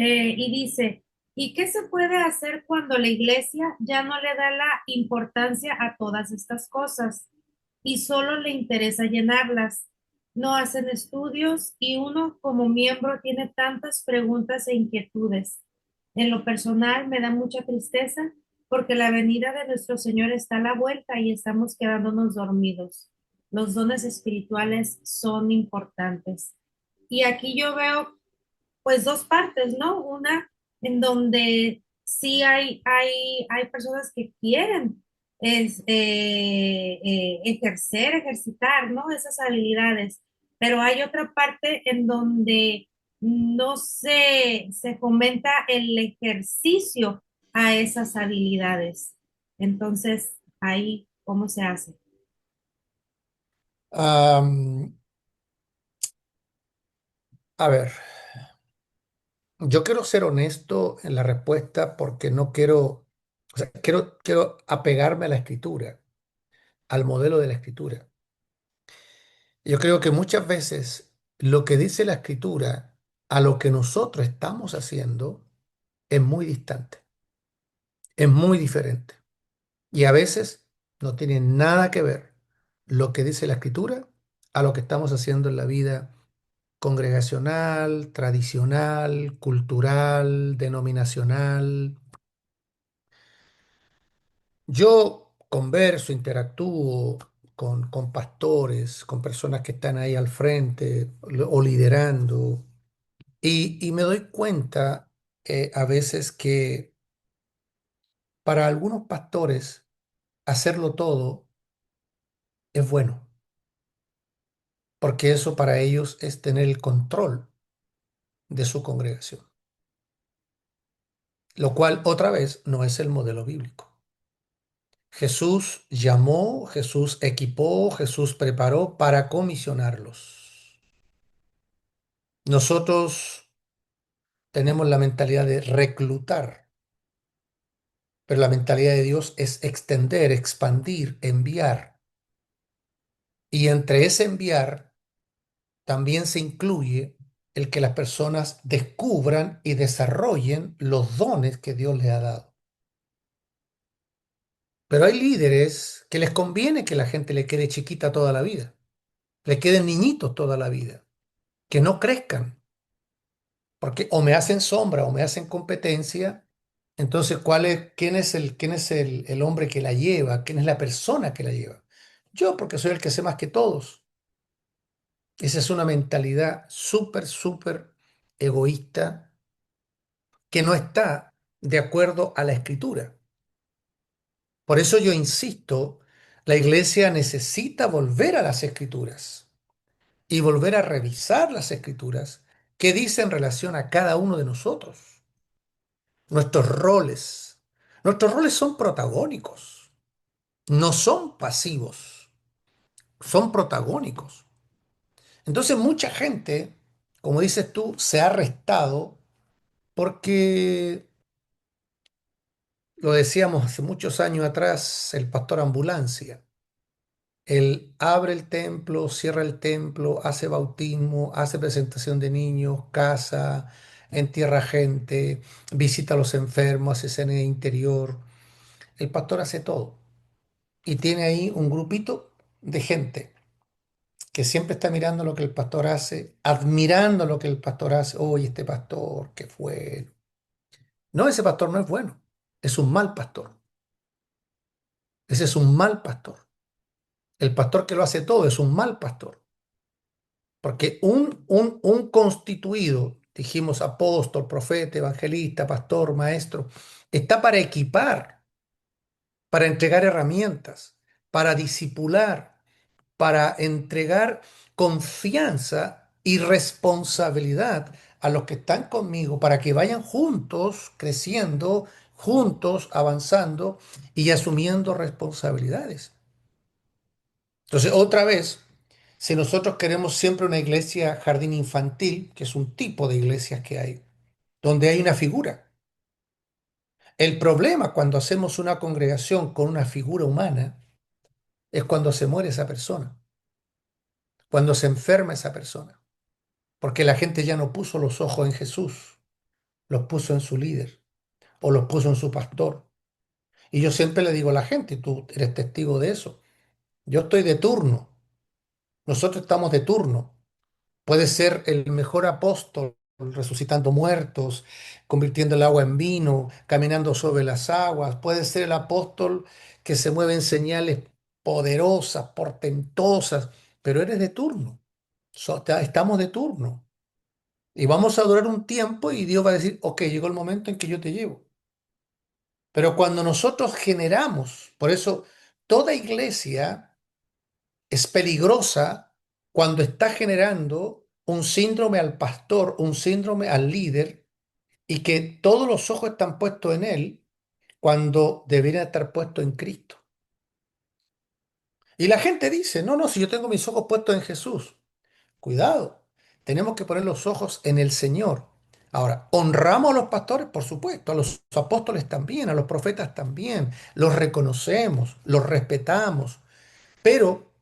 y dice, ¿y qué se puede hacer cuando la iglesia ya no le da la importancia a todas estas cosas y solo le interesa llenarlas? No hacen estudios y uno como miembro tiene tantas preguntas e inquietudes. En lo personal me da mucha tristeza porque la venida de nuestro Señor está a la vuelta y estamos quedándonos dormidos. Los dones espirituales son importantes. Y aquí yo veo pues dos partes, ¿no? Una, en donde sí hay personas que quieren ejercitar, ¿no? Esas habilidades, pero hay otra parte en donde no se fomenta el ejercicio a esas habilidades. Entonces, ahí, ¿cómo se hace? Am, a ver, yo quiero ser honesto en la respuesta porque no quiero, o sea, quiero apegarme a la escritura, al modelo de la escritura. Yo creo que muchas veces lo que dice la escritura a lo que nosotros estamos haciendo es muy distante, es muy diferente. Y a veces no tiene nada que ver lo que dice la escritura a lo que estamos haciendo en la vida congregacional, tradicional, cultural, denominacional. Yo converso, interactúo con pastores, con personas que están ahí al frente o liderando, y me doy cuenta a veces que para algunos pastores hacerlo todo es bueno, porque eso para ellos es tener el control de su congregación, lo cual otra vez no es el modelo bíblico. Jesús llamó, Jesús equipó, Jesús preparó para comisionarlos. Nosotros tenemos la mentalidad de reclutar, pero la mentalidad de Dios es extender, expandir, enviar. Y entre ese enviar también se incluye el que las personas descubran y desarrollen los dones que Dios les ha dado. Pero hay líderes que les conviene que la gente le quede chiquita toda la vida, le queden niñitos toda la vida, que no crezcan, porque o me hacen sombra o me hacen competencia. Entonces, quién es el hombre que la lleva? ¿Quién es la persona que la lleva? Yo, porque soy el que sé más que todos. Esa es una mentalidad súper, súper egoísta que no está de acuerdo a la escritura. Por eso yo insisto, la iglesia necesita volver a las escrituras y volver a revisar las escrituras que dicen en relación a cada uno de nosotros, nuestros roles. Nuestros roles son protagónicos, no son pasivos, son protagónicos. Entonces mucha gente, como dices tú, se ha restado porque, lo decíamos hace muchos años atrás, el pastor ambulancia. Él abre el templo, cierra el templo, hace bautismo, hace presentación de niños, casa, entierra gente, visita a los enfermos, hace cena interior. El pastor hace todo y tiene ahí un grupito de gente que siempre está mirando lo que el pastor hace, admirando lo que el pastor hace. Oye, este pastor, qué fue. No, ese pastor no es bueno, es un mal pastor. Ese es un mal pastor. El pastor que lo hace todo es un mal pastor. Porque un constituido, dijimos apóstol, profeta, evangelista, pastor, maestro, está para equipar, para entregar herramientas, para disipular, para entregar confianza y responsabilidad a los que están conmigo, para que vayan juntos creciendo, juntos avanzando y asumiendo responsabilidades. Entonces, otra vez, si nosotros queremos siempre una iglesia jardín infantil, que es un tipo de iglesias que hay, donde hay una figura. El problema cuando hacemos una congregación con una figura humana es cuando se muere esa persona, cuando se enferma esa persona, porque la gente ya no puso los ojos en Jesús, los puso en su líder o los puso en su pastor. Y yo siempre le digo a la gente, tú eres testigo de eso, yo estoy de turno, nosotros estamos de turno. Puede ser el mejor apóstol resucitando muertos, convirtiendo el agua en vino, caminando sobre las aguas. Puede ser el apóstol que se mueve en señales poderosas, portentosas, pero eres de turno. Estamos de turno. Y vamos a durar un tiempo y Dios va a decir, ok, llegó el momento en que yo te llevo. Pero cuando nosotros generamos, por eso toda iglesia es peligrosa cuando está generando un síndrome al pastor, un síndrome al líder, y que todos los ojos están puestos en él cuando deberían estar puestos en Cristo. Y la gente dice, no, no, si yo tengo mis ojos puestos en Jesús. Cuidado, tenemos que poner los ojos en el Señor. Ahora, honramos a los pastores, por supuesto, a los apóstoles también, a los profetas también, los reconocemos, los respetamos, pero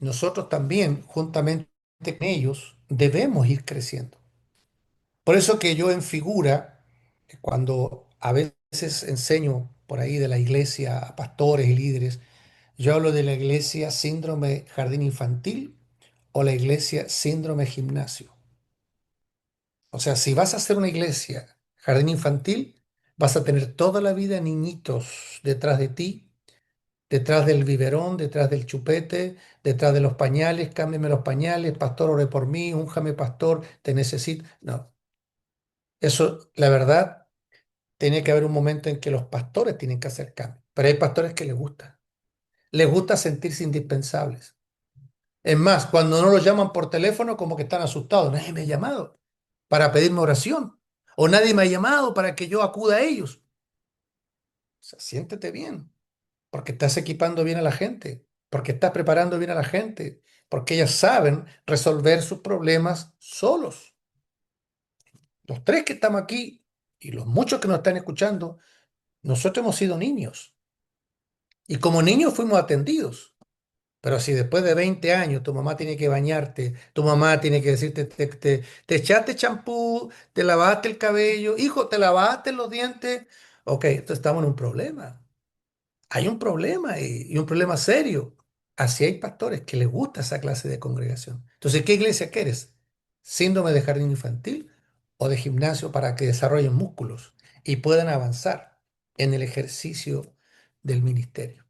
nosotros también, juntamente con ellos, debemos ir creciendo. Por eso que yo en figura, cuando a veces enseño por ahí de la iglesia a pastores y líderes, yo hablo de la iglesia síndrome jardín infantil o la iglesia síndrome gimnasio. O sea, si vas a hacer una iglesia jardín infantil, vas a tener toda la vida niñitos detrás de ti, detrás del biberón, detrás del chupete, detrás de los pañales, cámbiame los pañales, pastor, ore por mí, únjame, pastor, te necesito. No, eso, la verdad, tiene que haber un momento en que los pastores tienen que hacer cambios. Pero hay pastores que les gusta sentirse indispensables. Es más, cuando no los llaman por teléfono, como que están asustados. Nadie me ha llamado para pedirme oración. O nadie me ha llamado para que yo acuda a ellos. O sea, siéntete bien, porque estás equipando bien a la gente, porque estás preparando bien a la gente, porque ellas saben resolver sus problemas solos. Los tres que estamos aquí y los muchos que nos están escuchando, nosotros hemos sido niños. Y como niños fuimos atendidos. Pero si después de 20 años tu mamá tiene que bañarte, tu mamá tiene que decirte, te echaste champú, te lavaste el cabello, hijo, te lavaste los dientes, ok, entonces estamos en un problema. Hay un problema y un problema serio. Así hay pastores que les gusta esa clase de congregación. Entonces, ¿qué iglesia quieres? ¿Síndrome de jardín infantil o de gimnasio para que desarrollen músculos y puedan avanzar en el ejercicio del ministerio?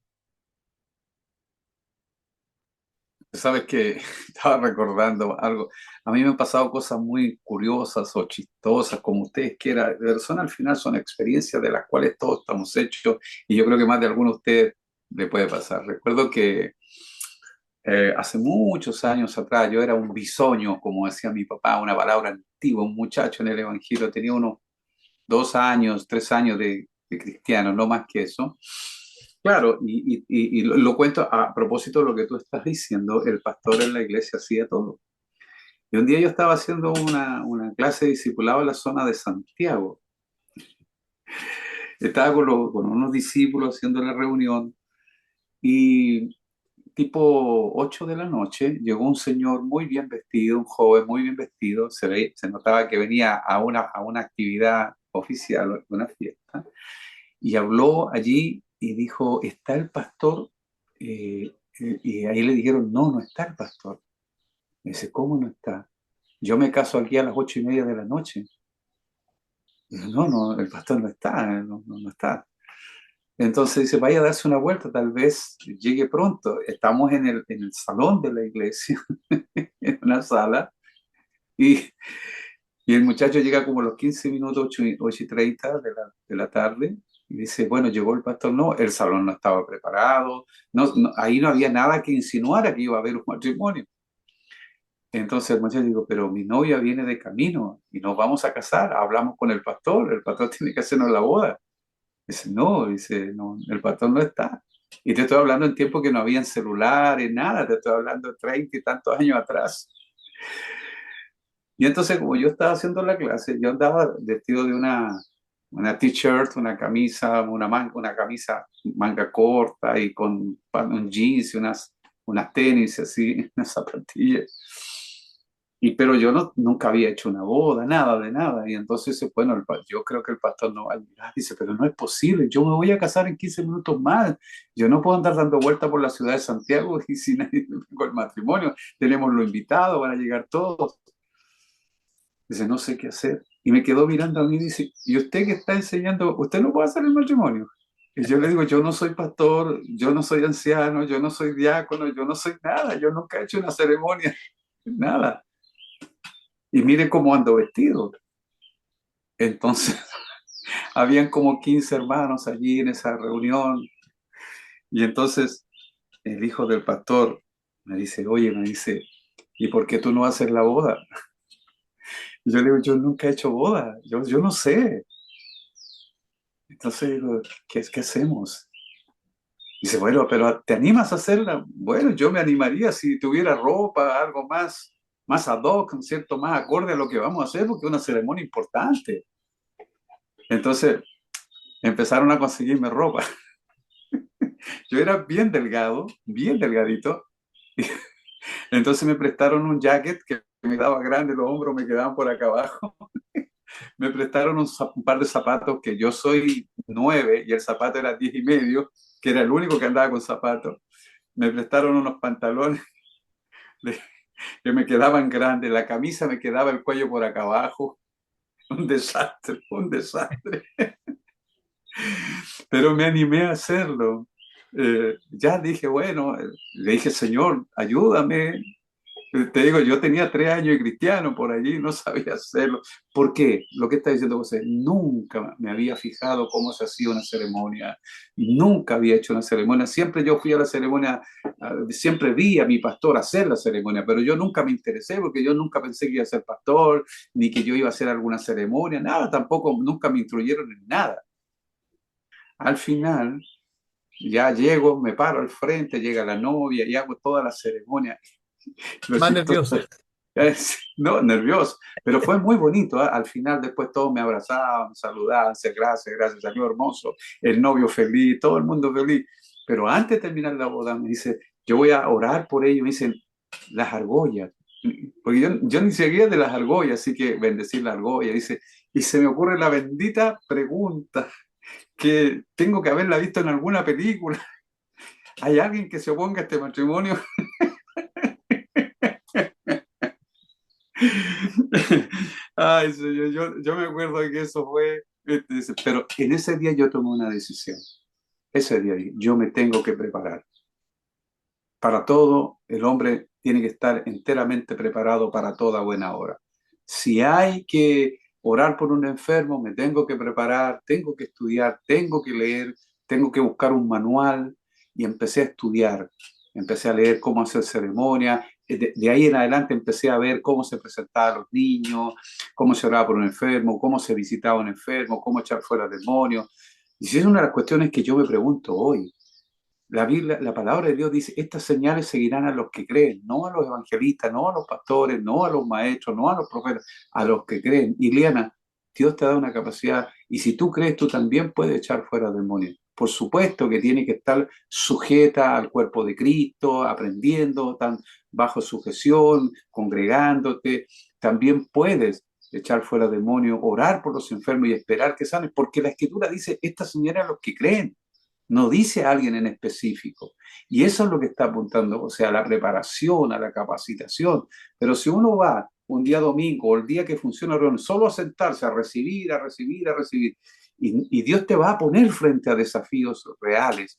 Sabes que estaba recordando algo. A mí me han pasado cosas muy curiosas o chistosas, como ustedes quieran. Pero son al final son experiencias de las cuales todos estamos hechos y yo creo que más de alguno de ustedes le puede pasar. Recuerdo que hace muchos años atrás yo era un bisoño, como decía mi papá, una palabra antigua, un muchacho en el Evangelio, tenía unos 2 años, 3 años de cristiano, no más que eso. Claro, y lo cuento a propósito de lo que tú estás diciendo, el pastor en la iglesia hacía todo. Y un día yo estaba haciendo una clase de discipulado en la zona de Santiago. Estaba con unos discípulos haciendo la reunión y tipo 8 de la noche llegó un señor muy bien vestido, un joven muy bien vestido, se notaba que venía a una actividad oficial, una fiesta, y habló allí y dijo, ¿está el pastor? Y ahí le dijeron, no, no está el pastor. Me dice, ¿cómo no está? Yo me caso aquí a las 8:30 de la noche. Dice, no, no, el pastor no está, no está. Entonces dice, vaya a darse una vuelta, tal vez llegue pronto. Estamos en el salón de la iglesia, en una sala, y, y el muchacho llega como a los 15 minutos, 8:30 de la tarde, y dice, bueno, llegó el pastor. No, el salón no estaba preparado, ahí no había nada que insinuara que iba a haber un matrimonio. Entonces el muchacho dijo, pero mi novia viene de camino y nos vamos a casar, hablamos con el pastor tiene que hacernos la boda. Dice, no, el pastor no está. Y te estoy hablando en tiempo que no habían celulares, nada, te estoy hablando de 30 y tantos años atrás. Y entonces, como yo estaba haciendo la clase, yo andaba vestido de una t-shirt, una camisa, una camisa manga corta y con un jeans y unas tenis así, unas zapatillas. Pero yo nunca había hecho una boda, nada de nada. Y entonces, bueno, yo creo que el pastor no va a llegar. Dice, pero no es posible, yo me voy a casar en 15 minutos más. Yo no puedo andar dando vueltas por la ciudad de Santiago y si nadie con el matrimonio. Tenemos los invitados, van a llegar todos. Dice, no sé qué hacer. Y me quedó mirando a mí y dice, ¿y usted que está enseñando, usted no puede hacer el matrimonio? Y yo le digo, yo no soy pastor, yo no soy anciano, yo no soy diácono, yo no soy nada, yo nunca he hecho una ceremonia, nada. y mire cómo ando vestido. Entonces, habían como 15 hermanos allí en esa reunión, y entonces el hijo del pastor me dice, oye, me dice, ¿y por qué tú no haces la boda? Y yo le digo, yo nunca he hecho boda, yo no sé. Entonces digo, ¿qué hacemos? Dice, bueno, pero ¿te animas a hacerla? Bueno, yo me animaría si tuviera ropa, algo más ad hoc, ¿no es cierto? Más acorde a lo que vamos a hacer, porque es una ceremonia importante. Entonces empezaron a conseguirme ropa. Yo era bien delgado, bien delgadito. Entonces me prestaron un jacket que me daba grande, los hombros me quedaban por acá abajo. Me prestaron un par de zapatos que yo soy 9 y el zapato era 10 y medio, que era el único que andaba con zapatos. Me prestaron unos pantalones de- que me quedaban grandes, la camisa me quedaba el cuello por acá abajo. Un desastre, un desastre. Pero me animé a hacerlo. Ya dije, bueno, le dije, Señor, ayúdame. Te digo, yo tenía 3 años de cristiano por allí, no sabía hacerlo. ¿Por qué? Lo que está diciendo José, nunca me había fijado cómo se hacía una ceremonia, nunca había hecho una ceremonia. Siempre yo fui a la ceremonia, siempre vi a mi pastor hacer la ceremonia, pero yo nunca me interesé porque yo nunca pensé que iba a ser pastor, ni que yo iba a hacer alguna ceremonia, nada, tampoco, nunca me instruyeron en nada. Al final, ya llego, me paro al frente, llega la novia y hago toda la ceremonia. Lo Más chistoso nervioso. no, nervioso, pero fue muy bonito, ¿eh? Al final después todos me abrazaban, me saludaban, decían, gracias, gracias, salió hermoso, el novio feliz, todo el mundo feliz. Pero antes de terminar la boda me dice, yo voy a orar por ellos, me dicen, las argollas, porque yo ni seguía de las argollas, así que bendecir las argollas, dice, y se me ocurre la bendita pregunta que tengo que haberla visto en alguna película. ¿Hay alguien que se oponga a este matrimonio? Ay, señor, yo me acuerdo de que eso fue, pero en ese día yo tomé una decisión. Ese día yo me tengo que preparar. Para todo, el hombre tiene que estar enteramente preparado para toda buena obra. Si hay que orar por un enfermo, me tengo que preparar, tengo que estudiar, tengo que leer, tengo que buscar un manual y empecé a estudiar. Empecé a leer cómo hacer ceremonia. De ahí en adelante empecé a ver cómo se presentaban los niños, cómo se oraba por un enfermo, cómo se visitaba un enfermo, cómo echar fuera demonios. Y si es una de las cuestiones que yo me pregunto hoy. La Biblia, la palabra de Dios dice, estas señales seguirán a los que creen, no a los evangelistas, no a los pastores, no a los maestros, no a los profetas, a los que creen. Y Liana, Dios te da una capacidad y si tú crees, tú también puedes echar fuera demonios. Por supuesto que tiene que estar sujeta al cuerpo de Cristo, aprendiendo, tan bajo sujeción, congregándote. También puedes echar fuera demonios, orar por los enfermos y esperar que sanen, porque la Escritura dice, estas señales a los que creen. No dice a alguien en específico. Y eso es lo que está apuntando, o sea, a la preparación, a la capacitación. Pero si uno va un día domingo o el día que funciona la reunión, solo a sentarse, a recibir, a recibir, a recibir, y Dios te va a poner frente a desafíos reales,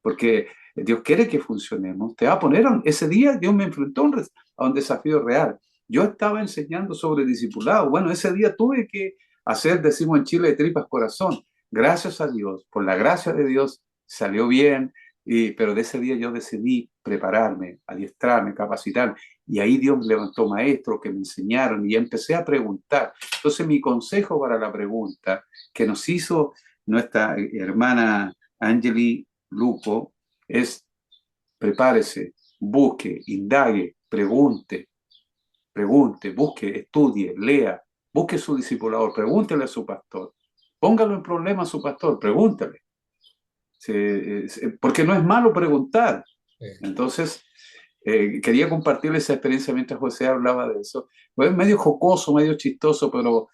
porque Dios quiere que funcionemos, te va a poner, ese día Dios me enfrentó a un desafío real. Yo estaba enseñando sobre discipulado. Bueno, ese día tuve que hacer, decimos en Chile, de tripas corazón. Gracias a Dios, por la gracia de Dios, salió bien, pero de ese día yo decidí prepararme, adiestrarme, capacitarme. Y ahí Dios me levantó maestros que me enseñaron y empecé a preguntar. Entonces mi consejo para la pregunta que nos hizo nuestra hermana Angeli Luco es prepárese, busque, indague, pregunte, busque, estudie, lea, busque su discipulador, pregúntele a su pastor, póngalo en problema a su pastor, pregúntele. Porque no es malo preguntar. Entonces, quería compartir esa experiencia mientras José hablaba de eso. Fue medio jocoso, medio chistoso, pero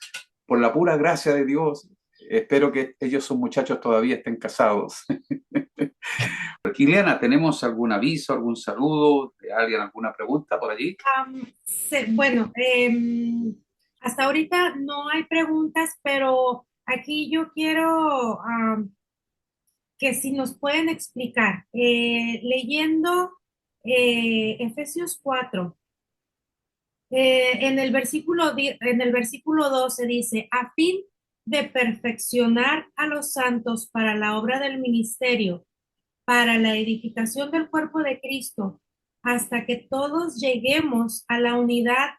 por la pura gracia de Dios, espero que ellos, son muchachos, todavía estén casados. Ileana, ¿tenemos algún aviso, algún saludo de alguien, alguna pregunta por allí? Bueno, hasta ahorita no hay preguntas, pero aquí yo quiero que si nos pueden explicar, leyendo Efesios 4, En el versículo 12 dice, a fin de perfeccionar a los santos para la obra del ministerio, para la edificación del cuerpo de Cristo, hasta que todos lleguemos a la unidad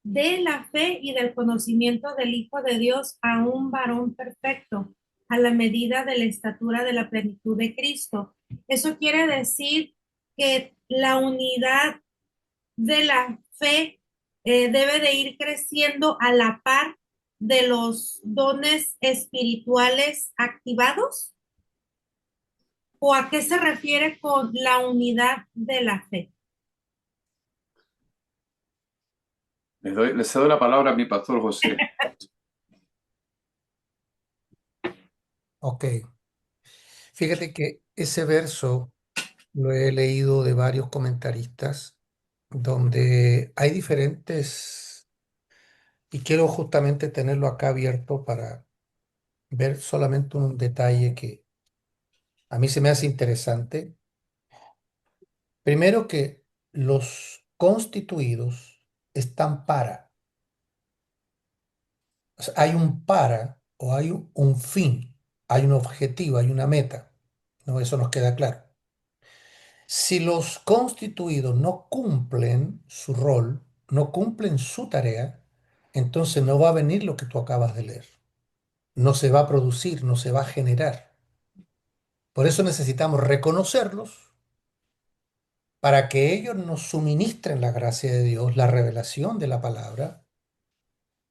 de la fe y del conocimiento del Hijo de Dios, a un varón perfecto, a la medida de la estatura de la plenitud de Cristo. Eso quiere decir que la unidad de la fe debe de ir creciendo a la par de los dones espirituales activados. ¿O a qué se refiere con la unidad de la fe? Le cedo la palabra a mi pastor José. Ok. Fíjate que ese verso lo he leído de varios comentaristas donde hay diferentes, y quiero justamente tenerlo acá abierto para ver solamente un detalle que a mí se me hace interesante. Primero que los constituidos están para, o sea, hay un para o hay un fin, hay un objetivo, hay una meta. ¿No? Eso nos queda claro. Si los constituidos no cumplen su rol, no cumplen su tarea, entonces no va a venir lo que tú acabas de leer. No se va a producir, no se va a generar. Por eso necesitamos reconocerlos para que ellos nos suministren la gracia de Dios, la revelación de la palabra.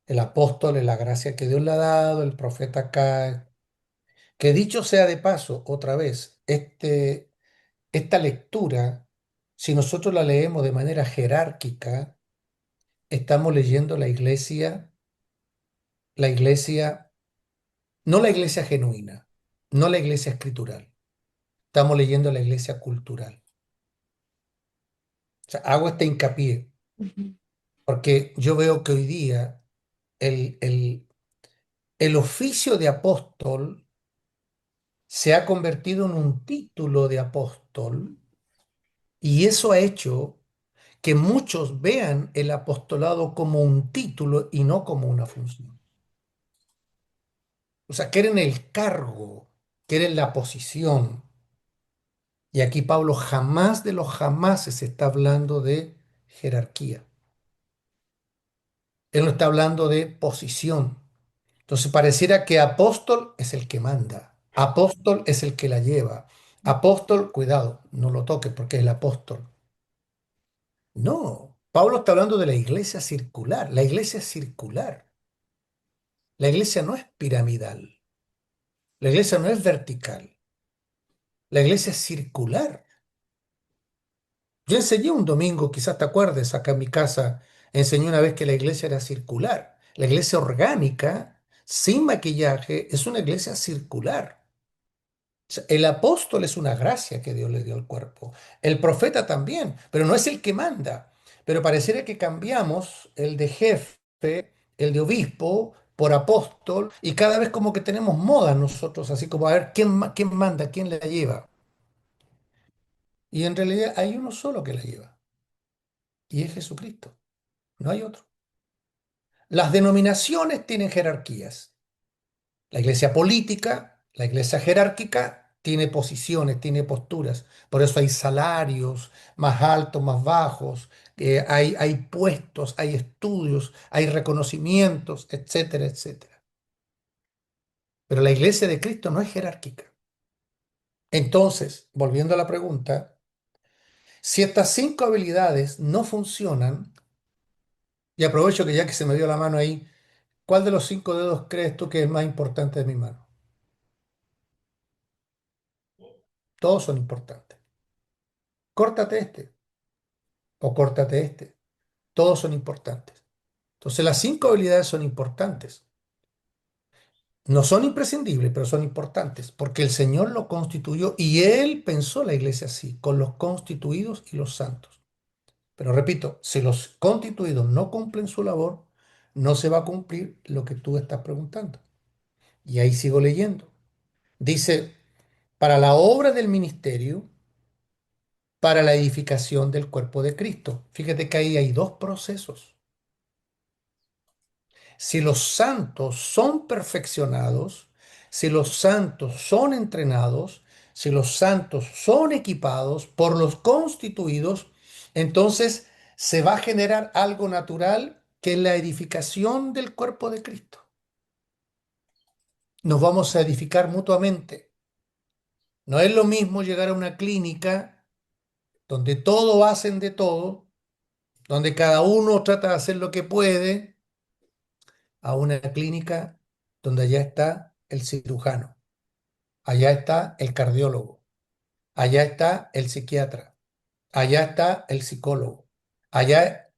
El apóstol es la gracia que Dios le ha dado, el profeta acá. Que dicho sea de paso, otra vez, esta lectura, si nosotros la leemos de manera jerárquica, estamos leyendo la iglesia, no la iglesia genuina, no la iglesia escritural. Estamos leyendo la iglesia cultural. O sea, hago este hincapié porque yo veo que hoy día el, el, el oficio de apóstol se ha convertido en un título de apóstol y eso ha hecho que muchos vean el apostolado como un título y no como una función. O sea, quieren el cargo, quieren la posición. Y aquí Pablo jamás de los jamases está hablando de jerarquía. Él no está hablando de posición. Entonces pareciera que apóstol es el que manda. Apóstol es el que la lleva. Apóstol, cuidado, no lo toques porque es el apóstol. No, Pablo está hablando de la iglesia circular. La iglesia es circular. La iglesia no es piramidal. La iglesia no es vertical. La iglesia es circular. Yo enseñé un domingo, quizás te acuerdes, acá en mi casa, enseñé una vez que la iglesia era circular. La iglesia orgánica, sin maquillaje, es una iglesia circular. O sea, el apóstol es una gracia que Dios le dio al cuerpo. El profeta también, pero no es el que manda. Pero pareciera que cambiamos el de jefe, el de obispo, por apóstol, y cada vez como que tenemos moda nosotros, así como a ver quién manda, quién la lleva. Y en realidad hay uno solo que la lleva, y es Jesucristo. No hay otro. Las denominaciones tienen jerarquías. La iglesia política, la iglesia jerárquica, tiene posiciones, tiene posturas. Por eso hay salarios más altos, más bajos, hay puestos, hay estudios, hay reconocimientos, etcétera, etcétera. Pero la iglesia de Cristo no es jerárquica. Entonces, volviendo a la pregunta, si estas cinco habilidades no funcionan, y aprovecho que ya que se me dio la mano ahí, ¿cuál de los cinco dedos crees tú que es el más importante de mi mano? Todos son importantes. Córtate este o córtate este. Todos son importantes. Entonces las cinco habilidades son importantes. No son imprescindibles, pero son importantes porque el Señor lo constituyó y Él pensó la iglesia así, con los constituidos y los santos. Pero repito, si los constituidos no cumplen su labor, no se va a cumplir lo que tú estás preguntando. Y ahí sigo leyendo. Dice, para la obra del ministerio, para la edificación del cuerpo de Cristo. Fíjate que ahí hay dos procesos. si los santos son perfeccionados, si los santos son entrenados, si los santos son equipados por los constituidos, entonces se va a generar algo natural que es la edificación del cuerpo de Cristo. Nos vamos a edificar mutuamente. No es lo mismo llegar a una clínica donde todos hacen de todo, donde cada uno trata de hacer lo que puede, a una clínica donde allá está el cirujano, allá está el cardiólogo, allá está el psiquiatra, allá está el psicólogo, o sea,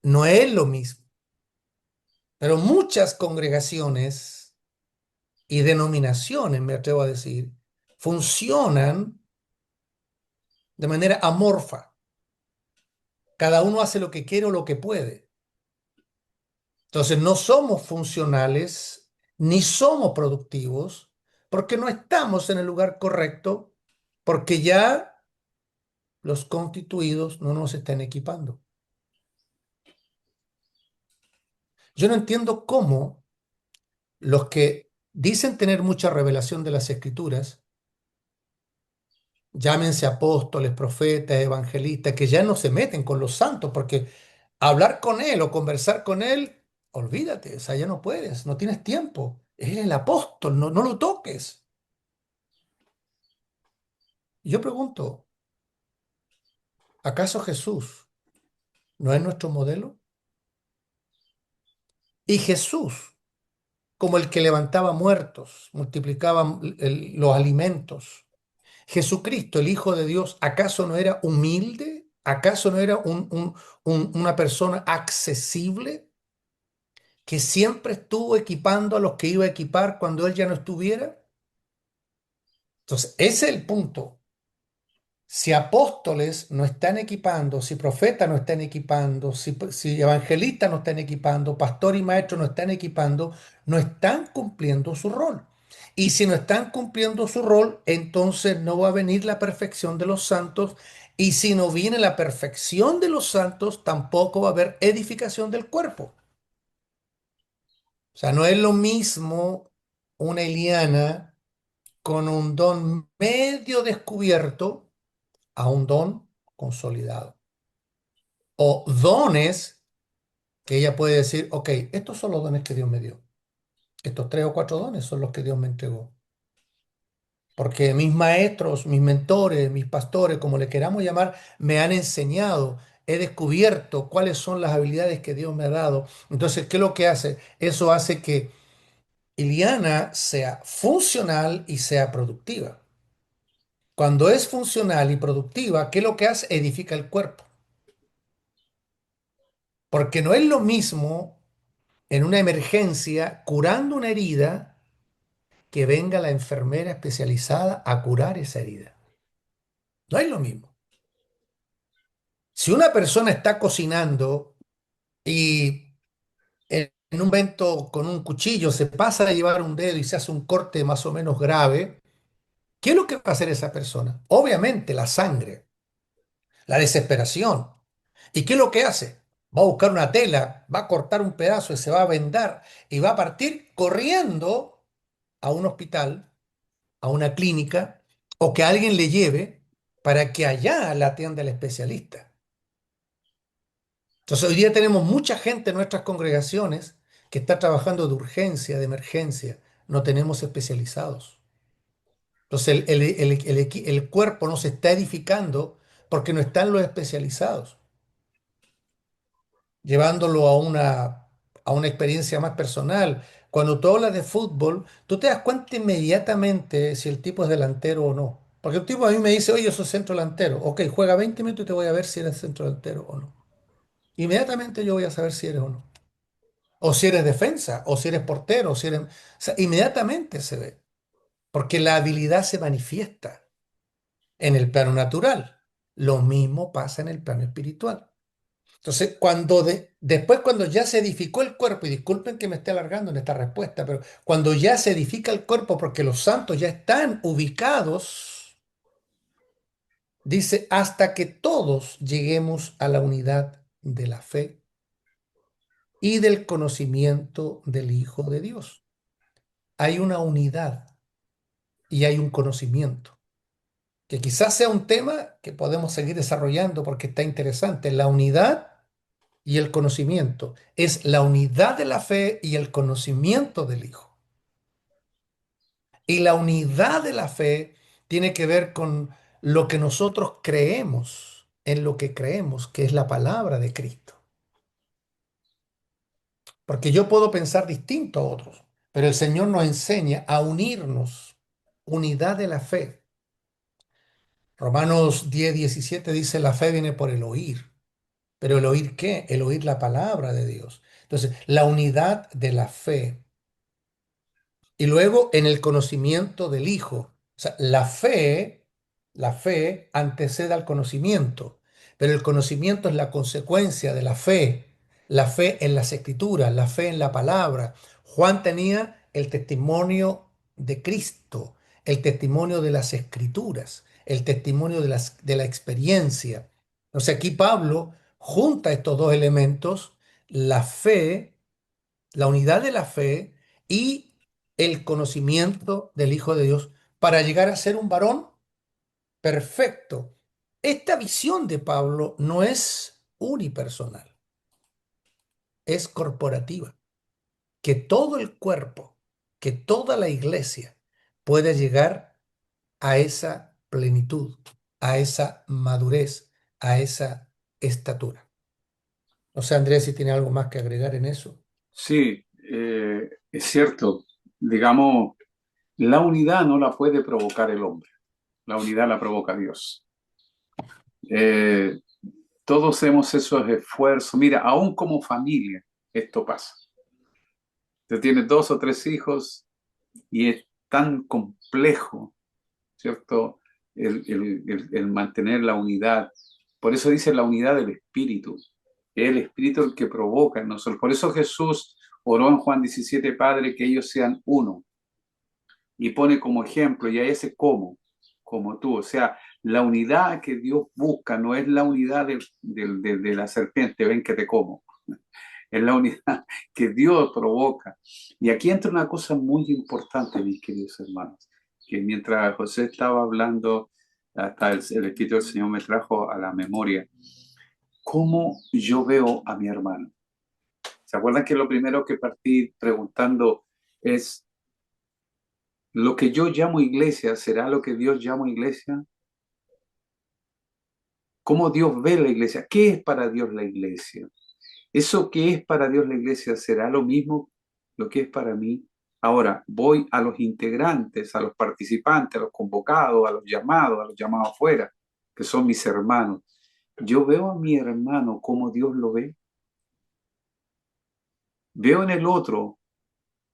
no es lo mismo, pero muchas congregaciones y denominaciones, me atrevo a decir, funcionan de manera amorfa. Cada uno hace lo que quiere o lo que puede. Entonces no somos funcionales ni somos productivos porque no estamos en el lugar correcto, porque ya los constituidos no nos están equipando. Yo no entiendo cómo los que dicen tener mucha revelación de las escrituras, llámense apóstoles, profetas, evangelistas, que ya no se meten con los santos, porque hablar con él o conversar con él, olvídate, o sea, ya no puedes, no tienes tiempo. Es el apóstol, no lo toques. Y yo pregunto, ¿acaso Jesús no es nuestro modelo? Y Jesús, como el que levantaba muertos, multiplicaba los alimentos, Jesucristo, el Hijo de Dios, ¿acaso no era humilde? ¿Acaso no era una persona accesible que siempre estuvo equipando a los que iba a equipar cuando él ya no estuviera? Entonces, ese es el punto. Si apóstoles no están equipando, si profetas no están equipando, si evangelistas no están equipando, pastor y maestro no están equipando, no están cumpliendo su rol. Y si no están cumpliendo su rol, entonces no va a venir la perfección de los santos. Y si no viene la perfección de los santos, tampoco va a haber edificación del cuerpo. O sea, no es lo mismo una Eliana con un don medio descubierto a un don consolidado. O dones que ella puede decir, ok, estos son los dones que Dios me dio. Estos 3 o 4 dones son los que Dios me entregó. Porque mis maestros, mis mentores, mis pastores, como le queramos llamar, me han enseñado, he descubierto cuáles son las habilidades que Dios me ha dado. Entonces, ¿qué es lo que hace? Eso hace que Iliana sea funcional y sea productiva. Cuando es funcional y productiva, ¿qué es lo que hace? Edifica el cuerpo. Porque no es lo mismo en una emergencia curando una herida que venga la enfermera especializada a curar esa herida. No es lo mismo. Si una persona está cocinando y en un momento con un cuchillo se pasa a llevar un dedo y se hace un corte más o menos grave, ¿qué es lo que va a hacer esa persona? Obviamente la sangre, la desesperación. ¿Y qué es lo que hace? Va a buscar una tela, va a cortar un pedazo y se va a vendar y va a partir corriendo a un hospital, a una clínica, o que alguien le lleve para que allá la atienda el especialista. Entonces hoy día tenemos mucha gente en nuestras congregaciones que está trabajando de urgencia, de emergencia. No tenemos especializados. Entonces el cuerpo no se está edificando porque no están los especializados, llevándolo a una experiencia más personal. Cuando tú hablas de fútbol, tú te das cuenta inmediatamente si el tipo es delantero o no. Porque el tipo a mí me dice, oye, yo soy centro delantero. Ok, juega 20 minutos y te voy a ver si eres centro delantero o no. Inmediatamente yo voy a saber si eres o no. O si eres defensa, o si eres portero, o si eres... O sea, inmediatamente se ve. Porque la habilidad se manifiesta en el plano natural. Lo mismo pasa en el plano espiritual. Entonces, después cuando ya se edificó el cuerpo, y disculpen que me esté alargando en esta respuesta, pero cuando ya se edifica el cuerpo porque los santos ya están ubicados, dice, hasta que todos lleguemos a la unidad de la fe y del conocimiento del Hijo de Dios. Hay una unidad y hay un conocimiento, que quizás sea un tema que podemos seguir desarrollando porque está interesante. La unidad y el conocimiento es la unidad de la fe y el conocimiento del Hijo. Y la unidad de la fe tiene que ver con lo que nosotros creemos, en lo que creemos, que es la palabra de Cristo. Porque yo puedo pensar distinto a otros, pero el Señor nos enseña a unirnos, unidad de la fe. Romanos 10:17 dice, la fe viene por el oír. ¿Pero el oír qué? El oír la palabra de Dios. Entonces, la unidad de la fe. Y luego en el conocimiento del Hijo. O sea, la fe antecede al conocimiento, pero el conocimiento es la consecuencia de la fe en las escrituras, la fe en la palabra. Juan tenía el testimonio de Cristo, el testimonio de las escrituras, el testimonio de la experiencia. O sea, aquí Pablo junta estos dos elementos, la fe, la unidad de la fe y el conocimiento del Hijo de Dios para llegar a ser un varón perfecto. Esta visión de Pablo no es unipersonal, es corporativa. Que todo el cuerpo, que toda la iglesia pueda llegar a esa plenitud, a esa madurez, a esa estatura. No sé, Andrés, si tiene algo más que agregar en eso. Sí, es cierto. Digamos, la unidad no la puede provocar el hombre. La unidad la provoca Dios. Eh, todos hacemos esos esfuerzos. Mira, aún como familia, esto pasa. Tú tienes 2 o 3 hijos y es tan complejo, ¿cierto? El mantener la unidad. Por eso dice la unidad del Espíritu. Es el Espíritu el que provoca en nosotros. Por eso Jesús oró en Juan 17, Padre, que ellos sean uno. Y pone como ejemplo, y a ese como tú. O sea, la unidad que Dios busca no es la unidad de la serpiente, ven que te como. Es la unidad que Dios provoca. Y aquí entra una cosa muy importante, mis queridos hermanos, que mientras José estaba hablando, hasta el Espíritu del Señor me trajo a la memoria, cómo yo veo a mi hermano. ¿Se acuerdan que lo primero que partí preguntando es, lo que yo llamo iglesia, ¿será lo que Dios llama iglesia? ¿Cómo Dios ve la iglesia? ¿Qué es para Dios la iglesia? ¿Eso que es para Dios la iglesia será lo mismo lo que es para mí? Ahora, voy a los integrantes, a los participantes, a los convocados, a los llamados afuera, que son mis hermanos. Yo veo a mi hermano como Dios lo ve. Veo en el otro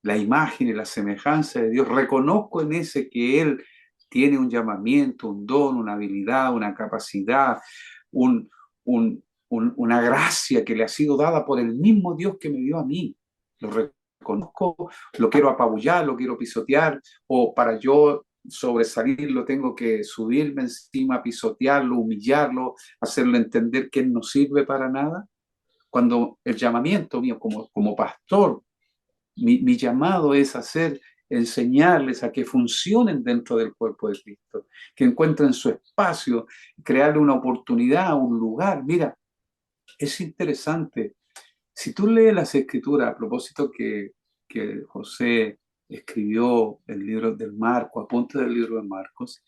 la imagen y la semejanza de Dios. Reconozco en ese que Él tiene un llamamiento, un don, una habilidad, una capacidad, una gracia que le ha sido dada por el mismo Dios que me dio a mí. Lo reconozco, lo quiero apabullar, lo quiero pisotear, o para yo sobresalir lo tengo que subirme encima, pisotearlo, humillarlo, hacerle entender que Él no sirve para nada. Cuando el llamamiento mío como pastor, mi llamado es enseñarles a que funcionen dentro del cuerpo de Cristo, que encuentren su espacio, crearle una oportunidad, un lugar. Mira, es interesante. Si tú lees las Escrituras, a propósito que José escribió el libro del Marcos, apunte del libro de Marcos,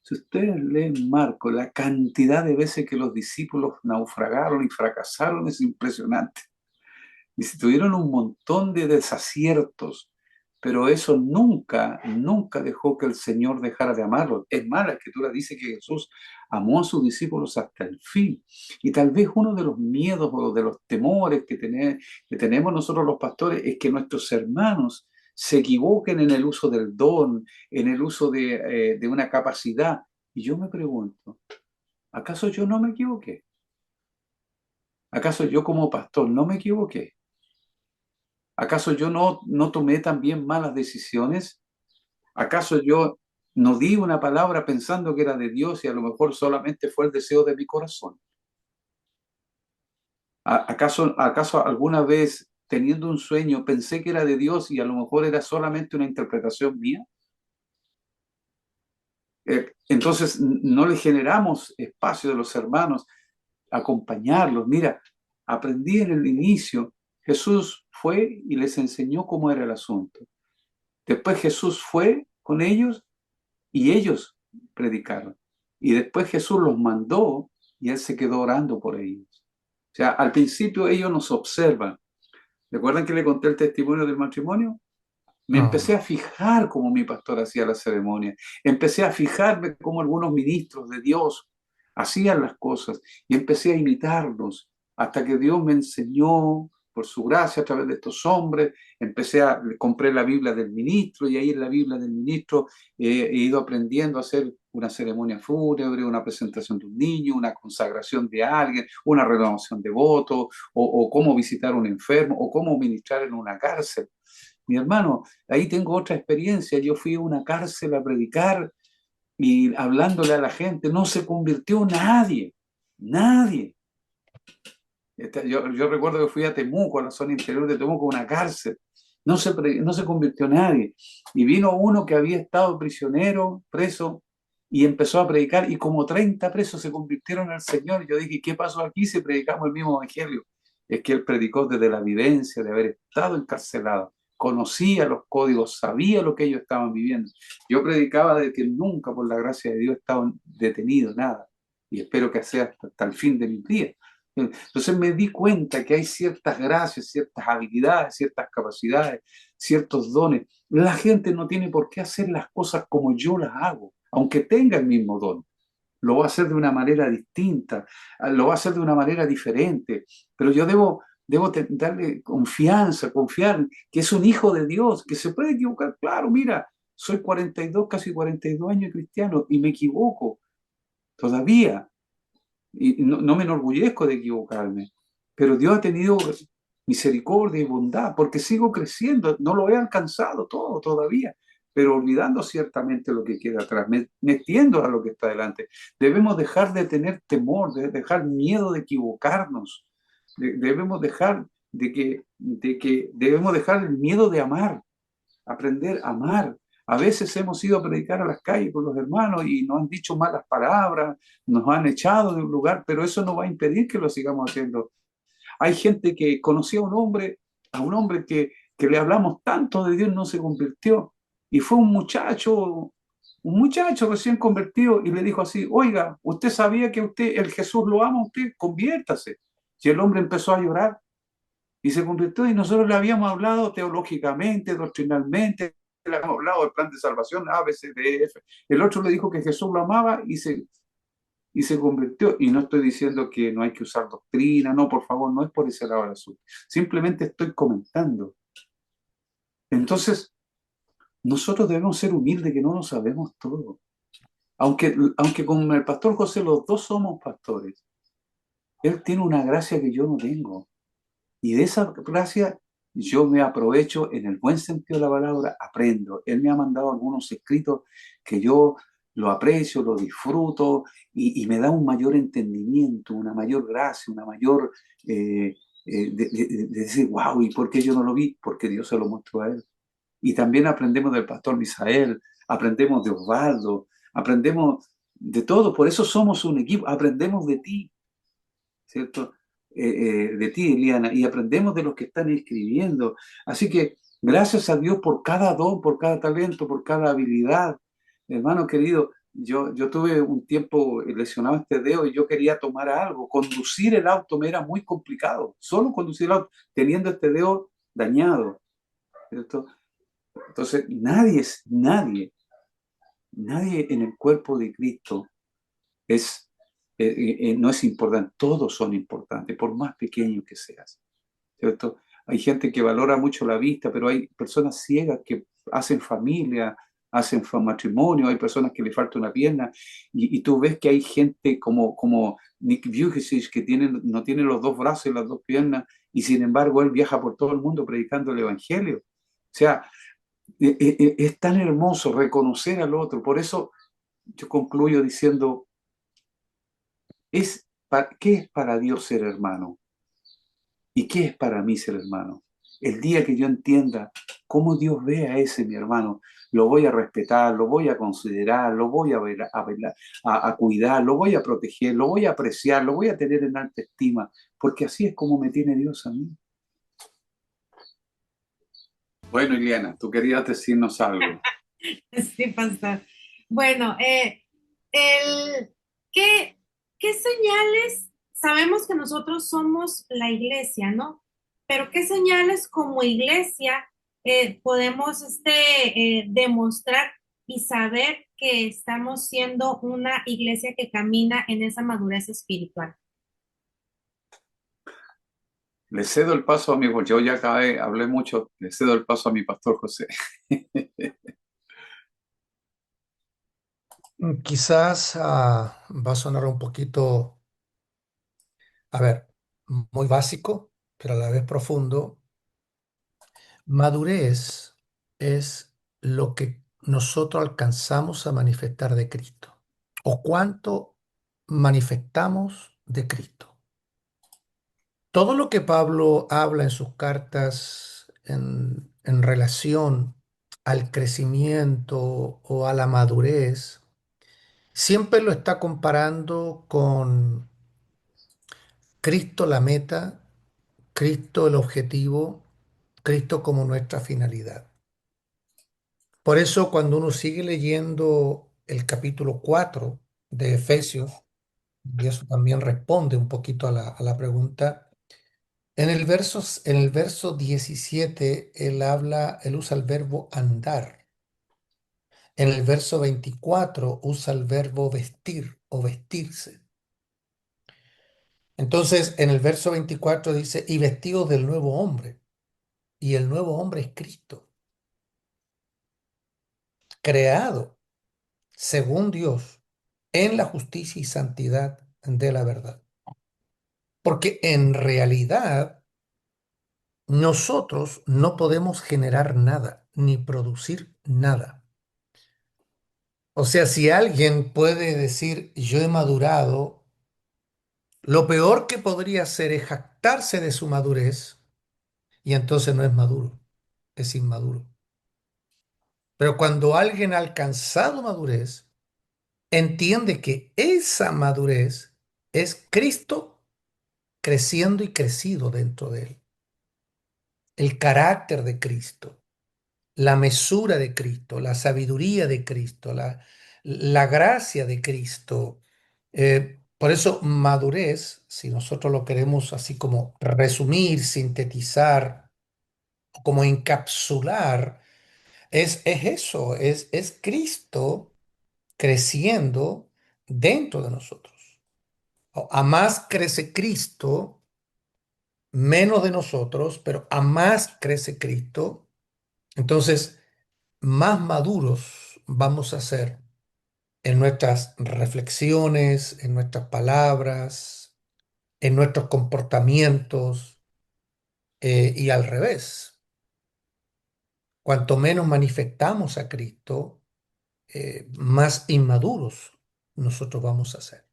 si ustedes leen Marcos, la cantidad de veces que los discípulos naufragaron y fracasaron es impresionante. Y si tuvieron un montón de desaciertos, pero eso nunca dejó que el Señor dejara de amarlos. Es más, la Escritura dice que Jesús amó a sus discípulos hasta el fin. Y tal vez uno de los miedos o de los temores que tenemos nosotros los pastores es que nuestros hermanos se equivoquen en el uso del don, en el uso de una capacidad. Y yo me pregunto, ¿acaso yo no me equivoqué? ¿Acaso yo como pastor no me equivoqué? ¿Acaso yo no tomé también malas decisiones? ¿Acaso yo no di una palabra pensando que era de Dios y a lo mejor solamente fue el deseo de mi corazón? ¿Acaso alguna vez teniendo un sueño, pensé que era de Dios y a lo mejor era solamente una interpretación mía. Entonces no le generamos espacio de los hermanos, acompañarlos. Mira, aprendí en el inicio, Jesús fue y les enseñó cómo era el asunto. Después Jesús fue con ellos y ellos predicaron. Y después Jesús los mandó y Él se quedó orando por ellos. O sea, al principio ellos nos observan. ¿Recuerdan que le conté el testimonio del matrimonio? Me empecé a fijar cómo mi pastor hacía la ceremonia. Empecé a fijarme cómo algunos ministros de Dios hacían las cosas y empecé a imitarlos hasta que Dios me enseñó por su gracia a través de estos hombres. Compré la Biblia del ministro y ahí en la Biblia del ministro he ido aprendiendo a hacer una ceremonia fúnebre, una presentación de un niño, una consagración de alguien, una renovación de votos, o cómo visitar a un enfermo, o cómo ministrar en una cárcel. Mi hermano, ahí tengo otra experiencia. Yo fui a una cárcel a predicar y hablándole a la gente, no se convirtió nadie, nadie. Yo recuerdo que fui a Temuco, a la zona interior de Temuco, una cárcel. No se convirtió nadie. Y vino uno que había estado prisionero, preso, y empezó a predicar, y como 30 presos se convirtieron al Señor. Y yo dije, ¿qué pasó aquí si predicamos el mismo evangelio? Es que él predicó desde la vivencia de haber estado encarcelado. Conocía los códigos, sabía lo que ellos estaban viviendo. Yo predicaba de que nunca, por la gracia de Dios, estaban detenidos, nada. Y espero que sea hasta el fin de mis días. Entonces me di cuenta que hay ciertas gracias, ciertas habilidades, ciertas capacidades, ciertos dones. La gente no tiene por qué hacer las cosas como yo las hago, aunque tenga el mismo don. Lo va a hacer de una manera distinta, lo va a hacer de una manera diferente, pero yo debo darle confianza, confiar que es un hijo de Dios, que se puede equivocar. Claro, mira, soy 42, casi 42 años cristiano y me equivoco todavía. Y no me enorgullezco de equivocarme, pero Dios ha tenido misericordia y bondad, porque sigo creciendo, no lo he alcanzado todo todavía, pero olvidando ciertamente lo que queda atrás, metiendo a lo que está delante. Debemos dejar de tener temor, de dejar miedo de equivocarnos, debemos dejar debemos dejar el miedo de amar, aprender a amar. A veces hemos ido a predicar a las calles con los hermanos y nos han dicho malas palabras, nos han echado de un lugar, pero eso no va a impedir que lo sigamos haciendo. Hay gente que conocía a un hombre que le hablamos tanto de Dios, no se convirtió. Y fue un muchacho recién convertido y le dijo así, oiga, ¿usted sabía que el Jesús lo ama a usted? Conviértase. Y el hombre empezó a llorar y se convirtió y nosotros le habíamos hablado teológicamente, doctrinalmente, le habíamos hablado del plan de salvación, A, B, C, D, F. El otro le dijo que Jesús lo amaba y se convirtió. Y no estoy diciendo que no hay que usar doctrina, no, por favor, no es por ese lado del asunto. Simplemente estoy comentando. Entonces, nosotros debemos ser humildes, que no lo sabemos todo. Aunque con el pastor José los dos somos pastores, él tiene una gracia que yo no tengo. Y de esa gracia yo me aprovecho en el buen sentido de la palabra, aprendo. Él me ha mandado algunos escritos que yo lo aprecio, lo disfruto y me da un mayor entendimiento, una mayor gracia, una mayor de decir, wow, ¿y por qué yo no lo vi? Porque Dios se lo mostró a él. Y también aprendemos del pastor Misael, aprendemos de Osvaldo, aprendemos de todo. Por eso somos un equipo, aprendemos de ti, ¿cierto? De ti, Eliana, y aprendemos de los que están escribiendo. Así que gracias a Dios por cada don, por cada talento, por cada habilidad. Hermano querido, yo tuve un tiempo lesionado este dedo y yo quería tomar algo. Conducir el auto me era muy complicado. Solo conducir el auto, teniendo este dedo dañado, ¿cierto? Entonces, nadie en el cuerpo de Cristo no es importante, todos son importantes, por más pequeños que seas, ¿cierto? Hay gente que valora mucho la vista, pero hay personas ciegas que hacen familia, hacen matrimonio, hay personas que le falta una pierna, y tú ves que hay gente como Nick Vujicic que no tiene los dos brazos y las dos piernas, y sin embargo él viaja por todo el mundo predicando el Evangelio. O sea, es tan hermoso reconocer al otro. Por eso yo concluyo diciendo, ¿qué es para Dios ser hermano? ¿Y qué es para mí ser hermano? El día que yo entienda cómo Dios ve a ese mi hermano, lo voy a respetar, lo voy a considerar, lo voy a cuidar, lo voy a proteger, lo voy a apreciar, lo voy a tener en alta estima, porque así es como me tiene Dios a mí. Bueno, Ileana, tú querías decirnos algo. Sí, pastor. Bueno, el, ¿qué, qué señales? Sabemos que nosotros somos la iglesia, ¿no? Pero ¿qué señales como iglesia podemos demostrar y saber que estamos siendo una iglesia que camina en esa madurez espiritual? Le cedo el paso a mi, yo ya acabé, hablé mucho, le cedo el paso a mi pastor José. Quizás va a sonar un poquito, a ver, muy básico, pero a la vez profundo. Madurez es lo que nosotros alcanzamos a manifestar de Cristo o cuánto manifestamos de Cristo. Todo lo que Pablo habla en sus cartas en relación al crecimiento o a la madurez, siempre lo está comparando con Cristo la meta, Cristo el objetivo, Cristo como nuestra finalidad. Por eso cuando uno sigue leyendo el capítulo 4 de Efesios, y eso también responde un poquito a la pregunta, en el verso 17 él usa el verbo andar. En el verso 24 usa el verbo vestir o vestirse. Entonces, en el verso 24 dice, y vestidos del nuevo hombre. Y el nuevo hombre es Cristo, creado según Dios en la justicia y santidad de la verdad. Porque en realidad nosotros no podemos generar nada ni producir nada. O sea, si alguien puede decir yo he madurado, lo peor que podría hacer es jactarse de su madurez y entonces no es maduro, es inmaduro. Pero cuando alguien ha alcanzado madurez, entiende que esa madurez es Cristo creciendo y crecido dentro de él. El carácter de Cristo, la mesura de Cristo, la sabiduría de Cristo, la gracia de Cristo. Por eso madurez, si nosotros lo queremos así como resumir, sintetizar, como encapsular, es eso, es Cristo creciendo dentro de nosotros. A más crece Cristo, menos de nosotros, pero a más crece Cristo, entonces más maduros vamos a ser en nuestras reflexiones, en nuestras palabras, en nuestros comportamientos y al revés. Cuanto menos manifestamos a Cristo, más inmaduros nosotros vamos a ser.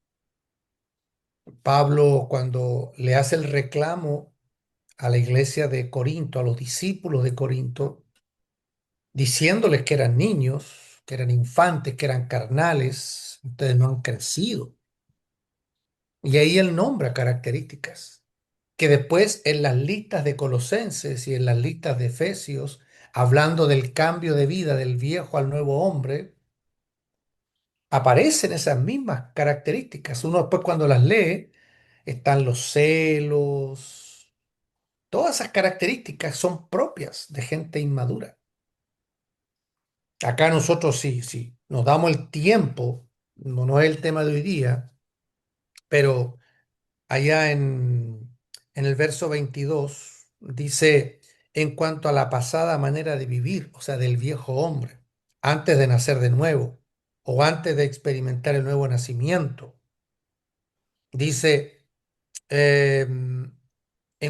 Pablo, cuando le hace el reclamo a la iglesia de Corinto, a los discípulos de Corinto, diciéndoles que eran niños, que eran infantes, que eran carnales, ustedes no han crecido. Y ahí él nombra características que después en las listas de Colosenses y en las listas de Efesios, hablando del cambio de vida del viejo al nuevo hombre, aparecen esas mismas características. Uno después cuando las lee, están los celos, todas esas características son propias de gente inmadura. Acá nosotros sí, sí, nos damos el tiempo, no es el tema de hoy día, pero allá en el verso 22 dice, en cuanto a la pasada manera de vivir, o sea, del viejo hombre, antes de nacer de nuevo o antes de experimentar el nuevo nacimiento, dice, en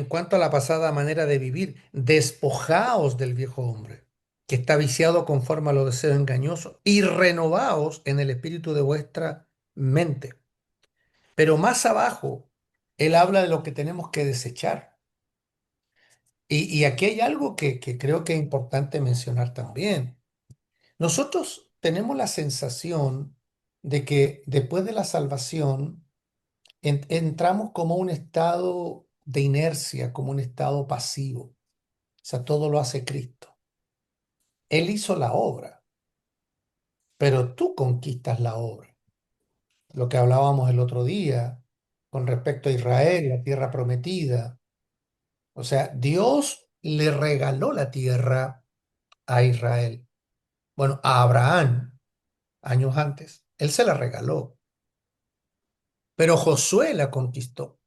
cuanto a la pasada manera de vivir, despojaos del viejo hombre, que está viciado conforme a los deseos engañosos, y renovaos en el espíritu de vuestra mente. Pero más abajo, él habla de lo que tenemos que desechar. Y aquí hay algo que creo que es importante mencionar también. Nosotros tenemos la sensación de que después de la salvación entramos como un estado de inercia, como un estado pasivo. O sea, todo lo hace Cristo. Él hizo la obra, pero tú conquistas la obra. Lo que hablábamos el otro día con respecto a Israel, la tierra prometida. O sea, Dios le regaló la tierra a Israel. Bueno, a Abraham, años antes, él se la regaló, pero Josué la conquistó.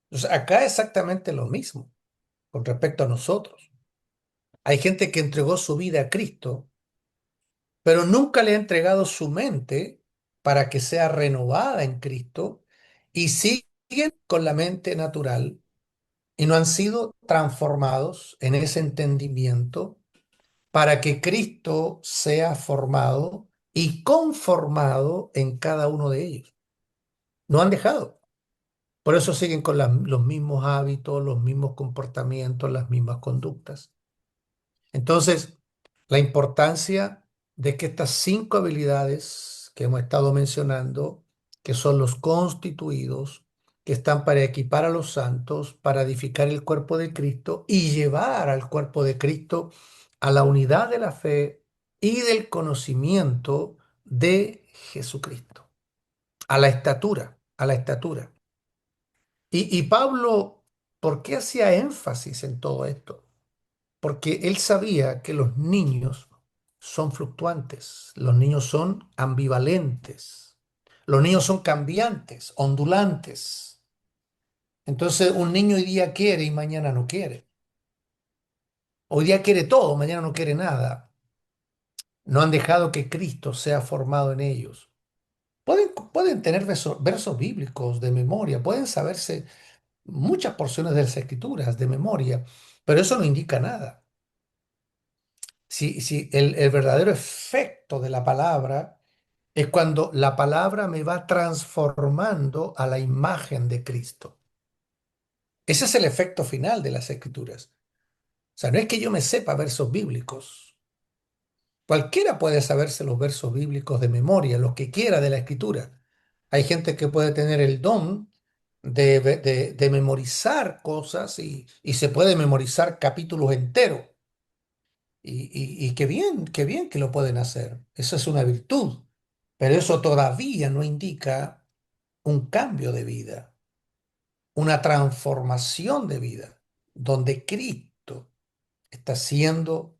Entonces, acá es exactamente lo mismo con respecto a nosotros. Hay gente que entregó su vida a Cristo, pero nunca le ha entregado su mente para que sea renovada en Cristo y siguen con la mente natural y no han sido transformados en ese entendimiento para que Cristo sea formado y conformado en cada uno de ellos. No han dejado. Por eso siguen con los mismos hábitos, los mismos comportamientos, las mismas conductas. Entonces, la importancia de que estas 5 habilidades que hemos estado mencionando, que son los constituidos, que están para equipar a los santos, para edificar el cuerpo de Cristo y llevar al cuerpo de Cristo a la unidad de la fe y del conocimiento de Jesucristo, a la estatura, a la estatura. Y Pablo, ¿por qué hacía énfasis en todo esto? Porque él sabía que los niños son fluctuantes, los niños son ambivalentes, los niños son cambiantes, ondulantes. Entonces un niño hoy día quiere y mañana no quiere. Hoy día quiere todo, mañana no quiere nada. No han dejado que Cristo sea formado en ellos. Pueden tener versos bíblicos de memoria, pueden saberse muchas porciones de las escrituras de memoria, pero eso no indica nada. Si el verdadero efecto de la palabra es cuando la palabra me va transformando a la imagen de Cristo. Ese es el efecto final de las escrituras. O sea, no es que yo me sepa versos bíblicos. Cualquiera puede saberse los versos bíblicos de memoria, los que quiera de la escritura. Hay gente que puede tener el don de memorizar cosas y se puede memorizar capítulos enteros. Y qué bien que lo pueden hacer. Eso es una virtud, pero eso todavía no indica un cambio de vida, una transformación de vida, donde Cristo está siendo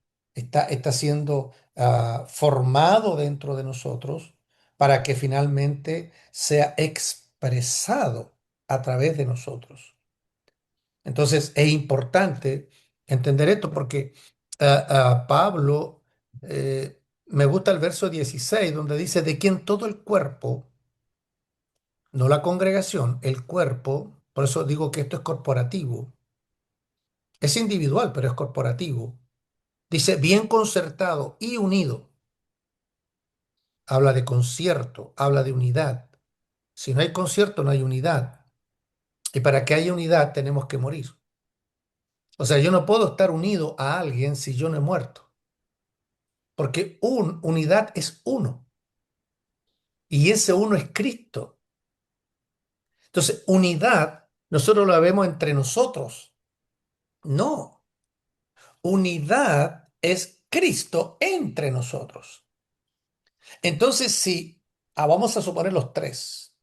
formado dentro de nosotros para que finalmente sea expresado a través de nosotros. Entonces es importante entender esto porque Pablo, me gusta el verso 16 donde dice, de quien todo el cuerpo, no la congregación, el cuerpo, por eso digo que esto es corporativo, es individual, pero es corporativo. Dice, bien concertado y unido. Habla de concierto, habla de unidad. Si no hay concierto, no hay unidad. Y para que haya unidad tenemos que morir. O sea, yo no puedo estar unido a alguien si yo no he muerto. Porque unidad es uno. Y ese uno es Cristo. Entonces, unidad, nosotros la vemos entre nosotros. No. Unidad es Cristo entre nosotros. Entonces, si, vamos a suponer los tres.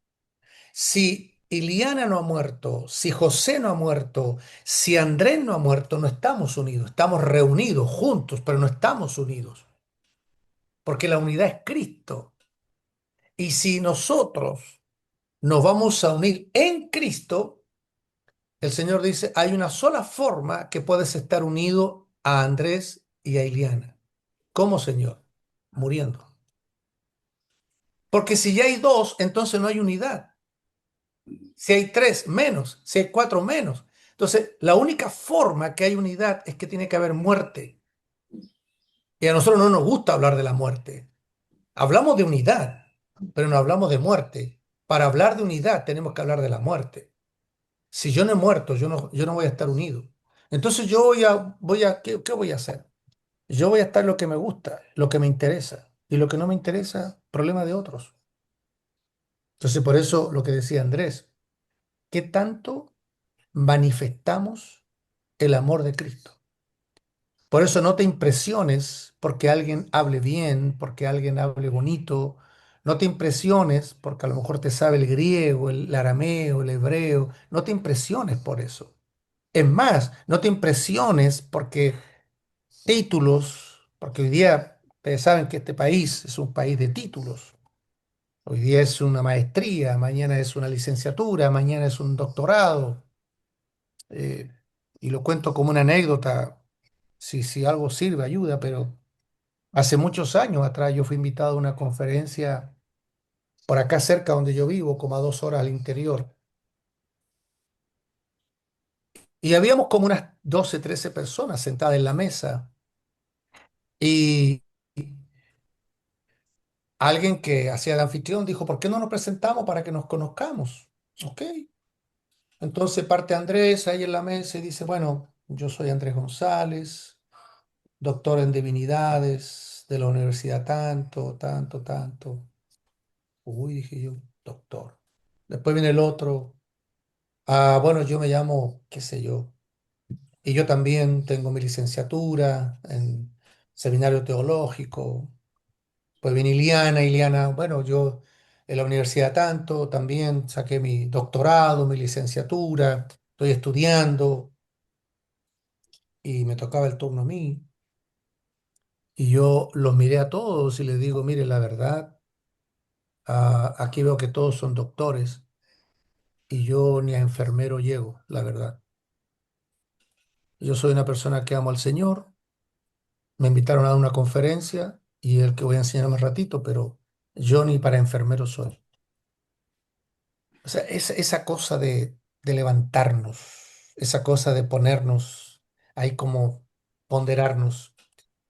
Si Iliana no ha muerto, si José no ha muerto, si Andrés no ha muerto, no estamos unidos. Estamos reunidos juntos, pero no estamos unidos. Porque la unidad es Cristo. Y si nosotros nos vamos a unir en Cristo, el Señor dice, hay una sola forma que puedes estar unido a Andrés y a Iliana. ¿Cómo, Señor? Muriendo. Porque si ya hay dos, entonces no hay unidad. Si hay tres, menos. Si hay cuatro, menos. Entonces, la única forma que hay unidad es que tiene que haber muerte. Y a nosotros no nos gusta hablar de la muerte. Hablamos de unidad, pero no hablamos de muerte. Para hablar de unidad tenemos que hablar de la muerte. Si yo no he muerto, yo no voy a estar unido. Entonces yo ¿qué voy a hacer? Yo voy a estar lo que me gusta, lo que me interesa. Y lo que no me interesa, problema de otros. Entonces por eso lo que decía Andrés, ¿qué tanto manifestamos el amor de Cristo? Por eso no te impresiones porque alguien hable bien, porque alguien hable bonito. No te impresiones porque a lo mejor te sabe el griego, el arameo, el hebreo. No te impresiones por eso. Es más, no te impresiones porque títulos, porque hoy día ustedes saben que este país es un país de títulos. Hoy día es una maestría, mañana es una licenciatura, mañana es un doctorado. eh, y lo cuento como una anécdota, si algo sirve, ayuda, pero hace muchos años atrás yo fui invitado a una conferencia por acá cerca donde yo vivo, como a 2 horas al interior. Y habíamos como unas 12, 13 personas sentadas en la mesa. Y alguien que hacía de anfitrión dijo, ¿por qué no nos presentamos para que nos conozcamos? Ok. Entonces parte Andrés ahí en la mesa y dice, bueno, yo soy Andrés González, doctor en divinidades de la universidad tanto, tanto, tanto. Uy, dije yo, doctor. Después viene el otro. Ah, bueno, yo me llamo, qué sé yo. Y yo también tengo mi licenciatura en seminario teológico. Pues viene Iliana, bueno, yo en la universidad tanto, también saqué mi doctorado, mi licenciatura, estoy estudiando y me tocaba el turno a mí. Y yo los miré a todos y les digo, mire, la verdad, aquí veo que todos son doctores y yo ni a enfermero llego, la verdad. Yo soy una persona que amo al Señor, me invitaron a dar una conferencia y el que voy a enseñar más ratito, pero yo ni para enfermero soy. O sea, esa cosa de levantarnos, esa cosa de ponernos ahí como ponderarnos,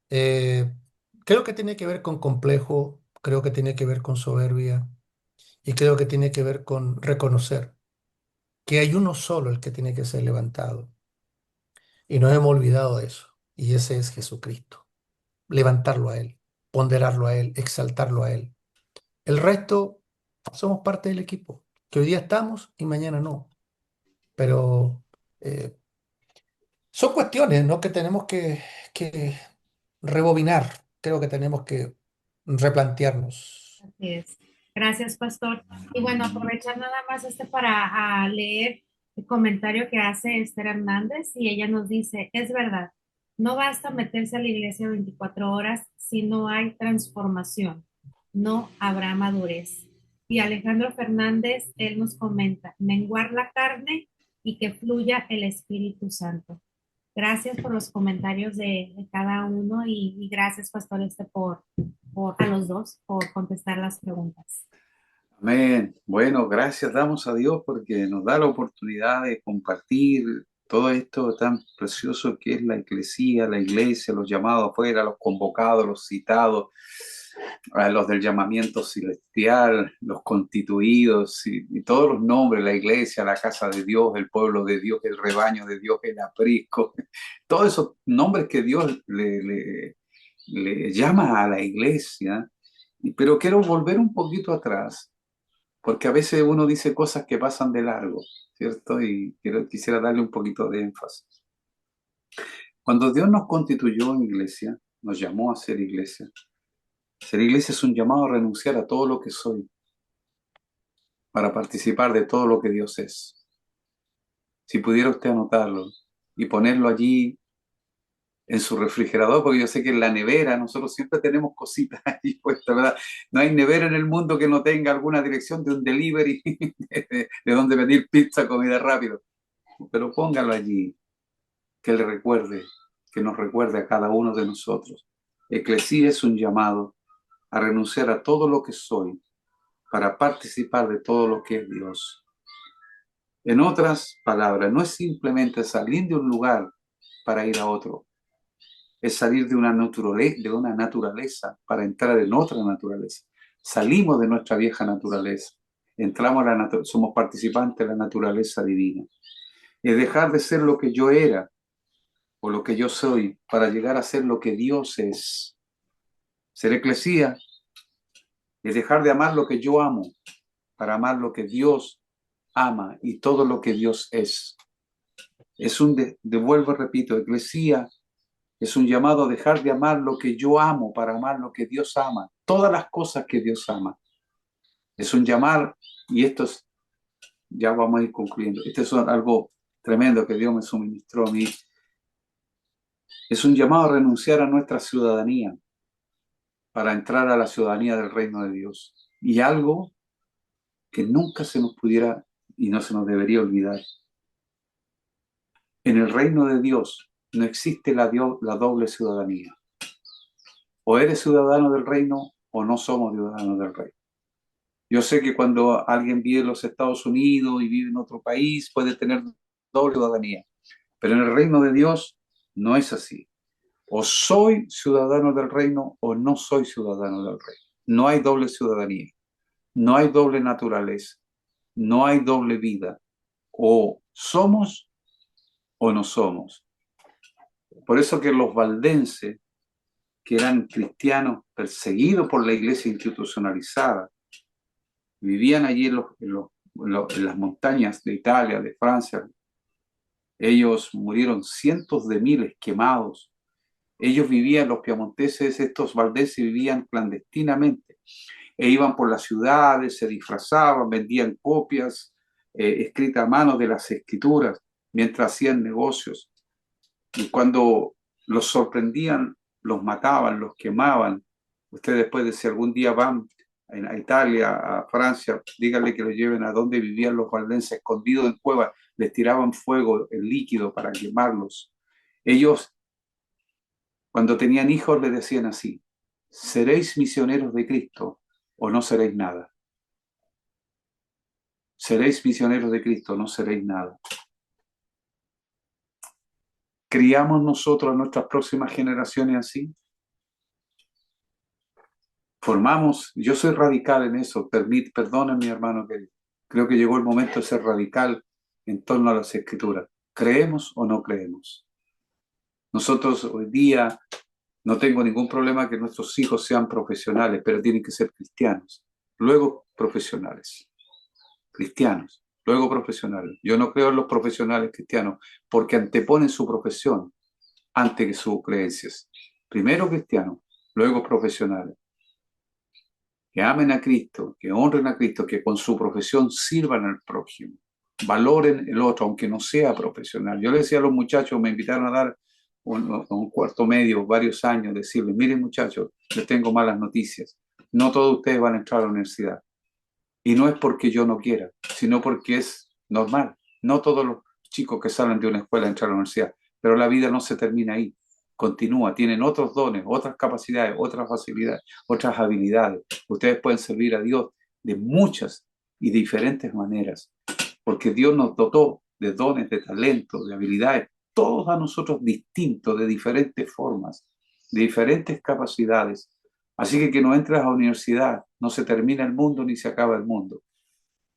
eh, creo que tiene que ver con complejo, creo que tiene que ver con soberbia y creo que tiene que ver con reconocer que hay uno solo el que tiene que ser levantado. Y nos hemos olvidado de eso. Y ese es Jesucristo. Levantarlo a Él, ponderarlo a Él, exaltarlo a Él. El resto somos parte del equipo, que hoy día estamos y mañana no. Pero eh, son cuestiones, ¿no? Que tenemos que rebobinar. Creo que tenemos que replantearnos. Así es. Gracias, pastor. Y bueno, aprovechar nada más para leer el comentario que hace Esther Hernández y ella nos dice, es verdad, no basta meterse a la iglesia 24 horas si no hay transformación, no habrá madurez. Y Alejandro Fernández, él nos comenta, menguar la carne y que fluya el Espíritu Santo. Gracias por los comentarios de cada uno y gracias, Pastor, a los dos por contestar las preguntas. Amén. Bueno, gracias damos a Dios porque nos da la oportunidad de compartir todo esto tan precioso que es la eclesía, la iglesia, los llamados afuera, los convocados, los citados, a los del llamamiento celestial, los constituidos y todos los nombres, la iglesia, la casa de Dios, el pueblo de Dios, el rebaño de Dios, el aprisco, todos esos nombres que Dios le llama a la iglesia. Pero quiero volver un poquito atrás porque a veces uno dice cosas que pasan de largo, ¿cierto? Y quisiera darle un poquito de énfasis. Cuando Dios nos constituyó en iglesia, nos llamó a ser iglesia. Ser iglesia es un llamado a renunciar a todo lo que soy para participar de todo lo que Dios es. Si pudiera usted anotarlo y ponerlo allí en su refrigerador, porque yo sé que en la nevera nosotros siempre tenemos cositas ahí puestas, ¿verdad? No hay nevera en el mundo que no tenga alguna dirección de un delivery, de donde pedir pizza, comida rápido. Pero póngalo allí, que le recuerde, que nos recuerde a cada uno de nosotros. Eclesía es un llamado a renunciar a todo lo que soy para participar de todo lo que es Dios. En otras palabras, no es simplemente salir de un lugar para ir a otro, es salir de una naturaleza para entrar en otra naturaleza. Salimos de nuestra vieja naturaleza, entramos a somos participantes de la naturaleza divina. Es dejar de ser lo que yo era o lo que yo soy para llegar a ser lo que Dios es. Ser eclesía es dejar de amar lo que yo amo para amar lo que Dios ama y todo lo que Dios es. Es vuelvo y repito, eclesía es un llamado a dejar de amar lo que yo amo para amar lo que Dios ama, todas las cosas que Dios ama. Es un llamar, y esto es, ya vamos a ir concluyendo, este es algo tremendo que Dios me suministró a mí. Es un llamado a renunciar a nuestra ciudadanía para entrar a la ciudadanía del reino de Dios. Y algo que nunca se nos pudiera y no se nos debería olvidar. En el reino de Dios no existe la doble ciudadanía. O eres ciudadano del reino o no somos ciudadanos del reino. Yo sé que cuando alguien vive en los Estados Unidos y vive en otro país puede tener doble ciudadanía, pero en el reino de Dios no es así. O soy ciudadano del reino o no soy ciudadano del reino. No hay doble ciudadanía, no hay doble naturaleza, no hay doble vida. O somos o no somos. Por eso que los valdenses, que eran cristianos perseguidos por la iglesia institucionalizada, vivían allí en las montañas de Italia, de Francia. Ellos murieron cientos de miles quemados. Ellos vivían, los piamonteses, estos valdenses vivían clandestinamente e iban por las ciudades, se disfrazaban, vendían copias escritas a mano de las escrituras mientras hacían negocios. Y cuando los sorprendían, los mataban, los quemaban. Ustedes pueden, si algún día van a Italia, a Francia, díganle que los lleven a donde vivían los valdenses, escondidos en cuevas, les tiraban fuego, el líquido para quemarlos. Ellos, cuando tenían hijos, les decían así: ¿seréis misioneros de Cristo o no seréis nada? ¿Seréis misioneros de Cristo o no seréis nada? ¿Criamos nosotros a nuestras próximas generaciones así? Formamos, yo soy radical en eso, perdónenme, mi hermano, que creo que llegó el momento de ser radical en torno a las escrituras. ¿Creemos o no creemos? Nosotros hoy día no tengo ningún problema que nuestros hijos sean profesionales, pero tienen que ser cristianos, luego profesionales, cristianos, luego profesionales. Yo no creo en los profesionales cristianos porque anteponen su profesión antes que sus creencias. Primero cristianos, luego profesionales. Que amen a Cristo, que honren a Cristo, que con su profesión sirvan al prójimo, valoren el otro, aunque no sea profesional. Yo le decía a los muchachos, me invitaron a dar un cuarto medio, varios años, decirles: miren muchachos, les tengo malas noticias, no todos ustedes van a entrar a la universidad. Y no es porque yo no quiera, sino porque es normal. No todos los chicos que salen de una escuela entran a la universidad, pero la vida no se termina ahí. Continúa, tienen otros dones, otras capacidades, otras facilidades, otras habilidades. Ustedes pueden servir a Dios de muchas y diferentes maneras, porque Dios nos dotó de dones, de talentos, de habilidades, todos a nosotros distintos, de diferentes formas, de diferentes capacidades. Así que no entres a la universidad, no se termina el mundo ni se acaba el mundo.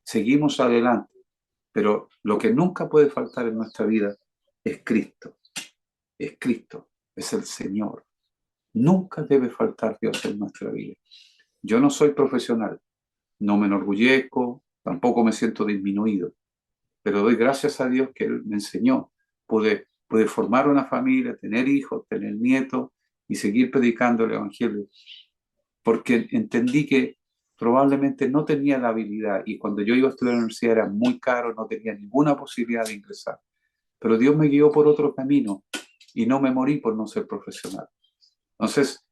Seguimos adelante, pero lo que nunca puede faltar en nuestra vida es Cristo. Es Cristo. Es el Señor. Nunca debe faltar Dios en nuestra vida. Yo no soy profesional, no me enorgullezco, tampoco me siento disminuido, pero doy gracias a Dios que Él me enseñó. Pude formar una familia, tener hijos, tener nietos y seguir predicando el Evangelio, porque entendí que probablemente no tenía la habilidad, y cuando yo iba a estudiar en la universidad era muy caro, no tenía ninguna posibilidad de ingresar, pero Dios me guió por otro camino y no me morí por no ser profesional. Entonces,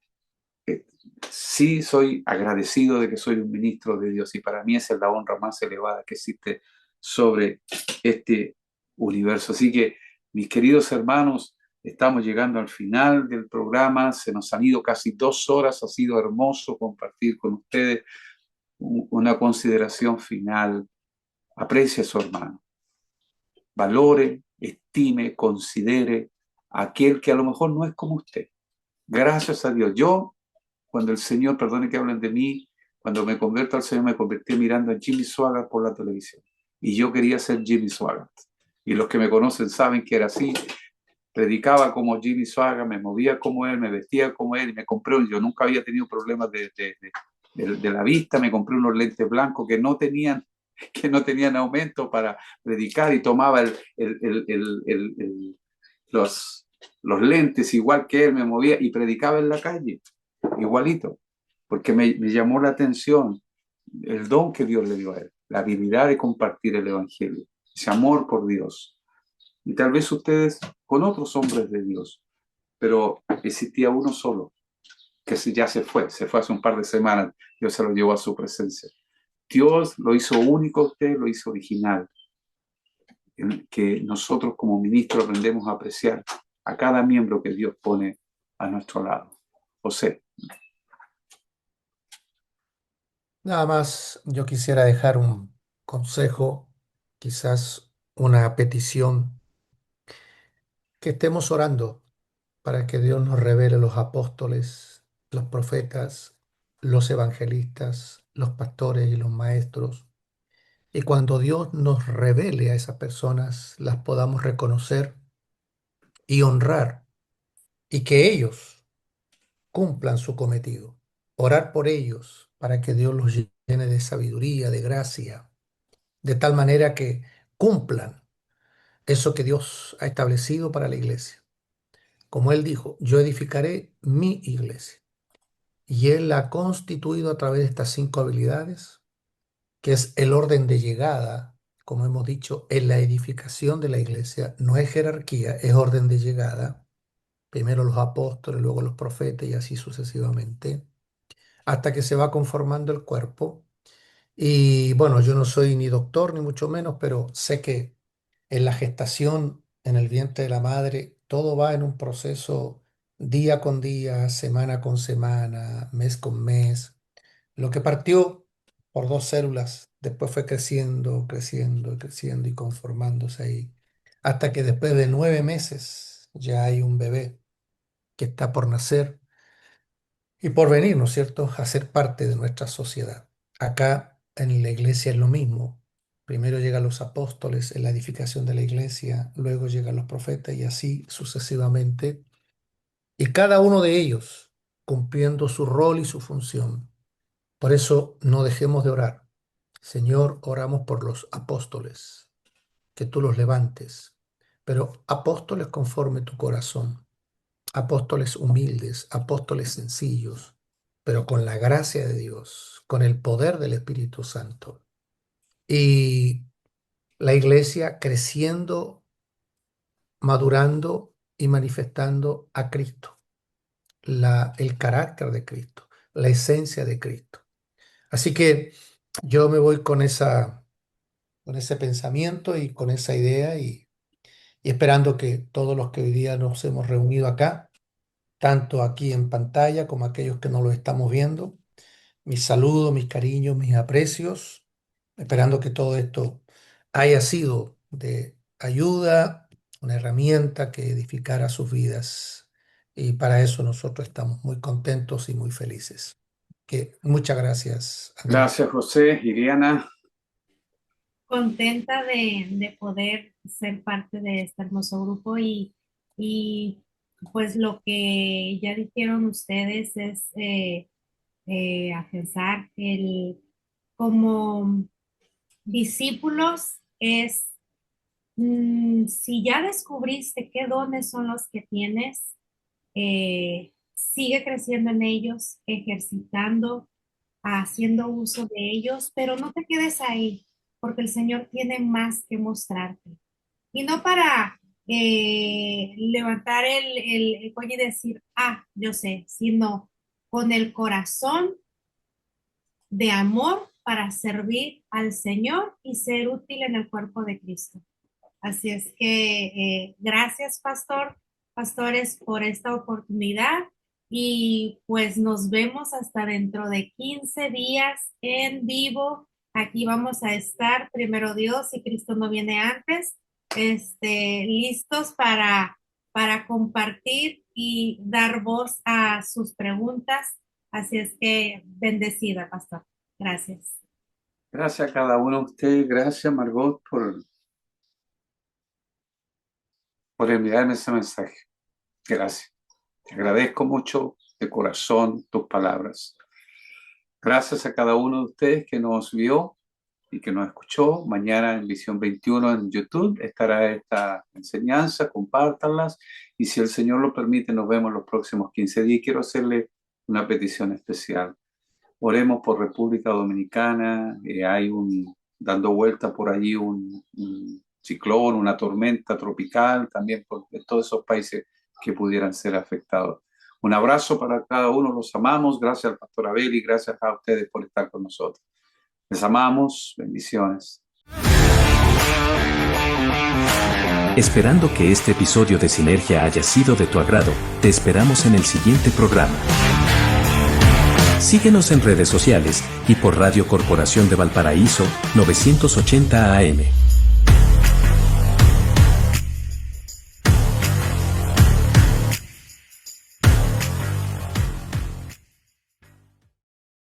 sí soy agradecido de que soy un ministro de Dios, y para mí esa es la honra más elevada que existe sobre este universo. Así que, mis queridos hermanos, estamos llegando al final del programa, se nos han ido casi 2 horas, ha sido hermoso compartir con ustedes. Una consideración final: aprecie a su hermano, valore, estime, considere a aquel que a lo mejor no es como usted. Gracias a Dios. Yo, cuando el Señor, perdone que hablen de mí, cuando me converto al Señor, me convertí mirando a Jimmy Swaggart por la televisión. Y yo quería ser Jimmy Swaggart. Y los que me conocen saben que era así. predicaba como Jimmy Swaggart, me movía como él, me vestía como él, y me compré, yo nunca había tenido problemas de la vista, me compré unos lentes blancos que no tenían aumento para predicar, y tomaba los, los lentes igual que él, me movía y predicaba en la calle, igualito, porque me llamó la atención el don que Dios le dio a él, la habilidad de compartir el Evangelio, ese amor por Dios. Y tal vez ustedes con otros hombres de Dios, pero existía uno solo, que ya se fue hace un par de semanas, Dios se lo llevó a su presencia. Dios lo hizo único a usted, lo hizo original, que nosotros como ministros aprendemos a apreciar a cada miembro que Dios pone a nuestro lado. José. Nada más, yo quisiera dejar un consejo, quizás una petición, que estemos orando para que Dios nos revele los apóstoles, los profetas, los evangelistas, los pastores y los maestros. Y cuando Dios nos revele a esas personas, las podamos reconocer y honrar, y que ellos cumplan su cometido. Orar por ellos para que Dios los llene de sabiduría, de gracia, de tal manera que cumplan eso que Dios ha establecido para la iglesia. Como Él dijo, yo edificaré mi iglesia. Y Él la ha constituido a través de estas 5 habilidades, que es el orden de llegada, como hemos dicho, en la edificación de la iglesia. No es jerarquía, es orden de llegada. Primero los apóstoles, luego los profetas y así sucesivamente, hasta que se va conformando el cuerpo. Y bueno, yo no soy ni doctor ni mucho menos, pero sé que en la gestación, en el vientre de la madre, todo va en un proceso día con día, semana con semana, mes con mes. Lo que partió por 2 células, después fue creciendo, creciendo, creciendo y conformándose ahí, hasta que después de 9 meses ya hay un bebé que está por nacer y por venir, ¿no es cierto?, a ser parte de nuestra sociedad. Acá en la iglesia es lo mismo. Primero llegan los apóstoles en la edificación de la iglesia, luego llegan los profetas y así sucesivamente. Y cada uno de ellos cumpliendo su rol y su función. Por eso no dejemos de orar. Señor, oramos por los apóstoles, que tú los levantes, pero apóstoles conforme tu corazón, apóstoles humildes, apóstoles sencillos, pero con la gracia de Dios, con el poder del Espíritu Santo. Y la iglesia creciendo, madurando y manifestando a Cristo, el carácter de Cristo, la esencia de Cristo. Así que yo me voy con ese pensamiento y con esa idea y esperando que todos los que hoy día nos hemos reunido acá, tanto aquí en pantalla como aquellos que no lo estamos viendo, mis saludos, mis cariños, mis aprecios, esperando que todo esto haya sido de ayuda, una herramienta que edificara sus vidas. Y para eso nosotros estamos muy contentos y muy felices. Muchas gracias, Andrés. Gracias, José. Iriana. Contenta de poder ser parte de este hermoso grupo y pues lo que ya dijeron ustedes es afianzar como discípulos es, si ya descubriste qué dones son los que tienes, sigue creciendo en ellos, ejercitando, haciendo uso de ellos, pero no te quedes ahí, porque el Señor tiene más que mostrarte. Y no para levantar el cuello y decir, ah, yo sé, sino con el corazón de amor para servir al Señor y ser útil en el cuerpo de Cristo. Así es que gracias, pastores, por esta oportunidad y pues nos vemos hasta dentro de 15 días en vivo. Aquí vamos a estar, primero Dios, si Cristo no viene antes, listos para compartir y dar voz a sus preguntas. Así es que bendecida, pastor. Gracias. Gracias a cada uno de ustedes. Gracias, Margot, por por enviarme ese mensaje. Gracias. Te agradezco mucho de corazón tus palabras. Gracias a cada uno de ustedes que nos vio y que nos escuchó. Mañana en Visión 21 en YouTube estará esta enseñanza, compártanlas. Y si el Señor lo permite, nos vemos los próximos 15 días. Quiero hacerle una petición especial. Oremos por República Dominicana. Hay dando vuelta por allí un ciclón, una tormenta tropical, también por todos esos países que pudieran ser afectados. Un abrazo para cada uno, los amamos. Gracias al pastor Abel y gracias a ustedes por estar con nosotros. Les amamos, bendiciones. Esperando que este episodio de Sinergia haya sido de tu agrado, te esperamos en el siguiente programa. Síguenos en redes sociales y por Radio Corporación de Valparaíso, 980 AM.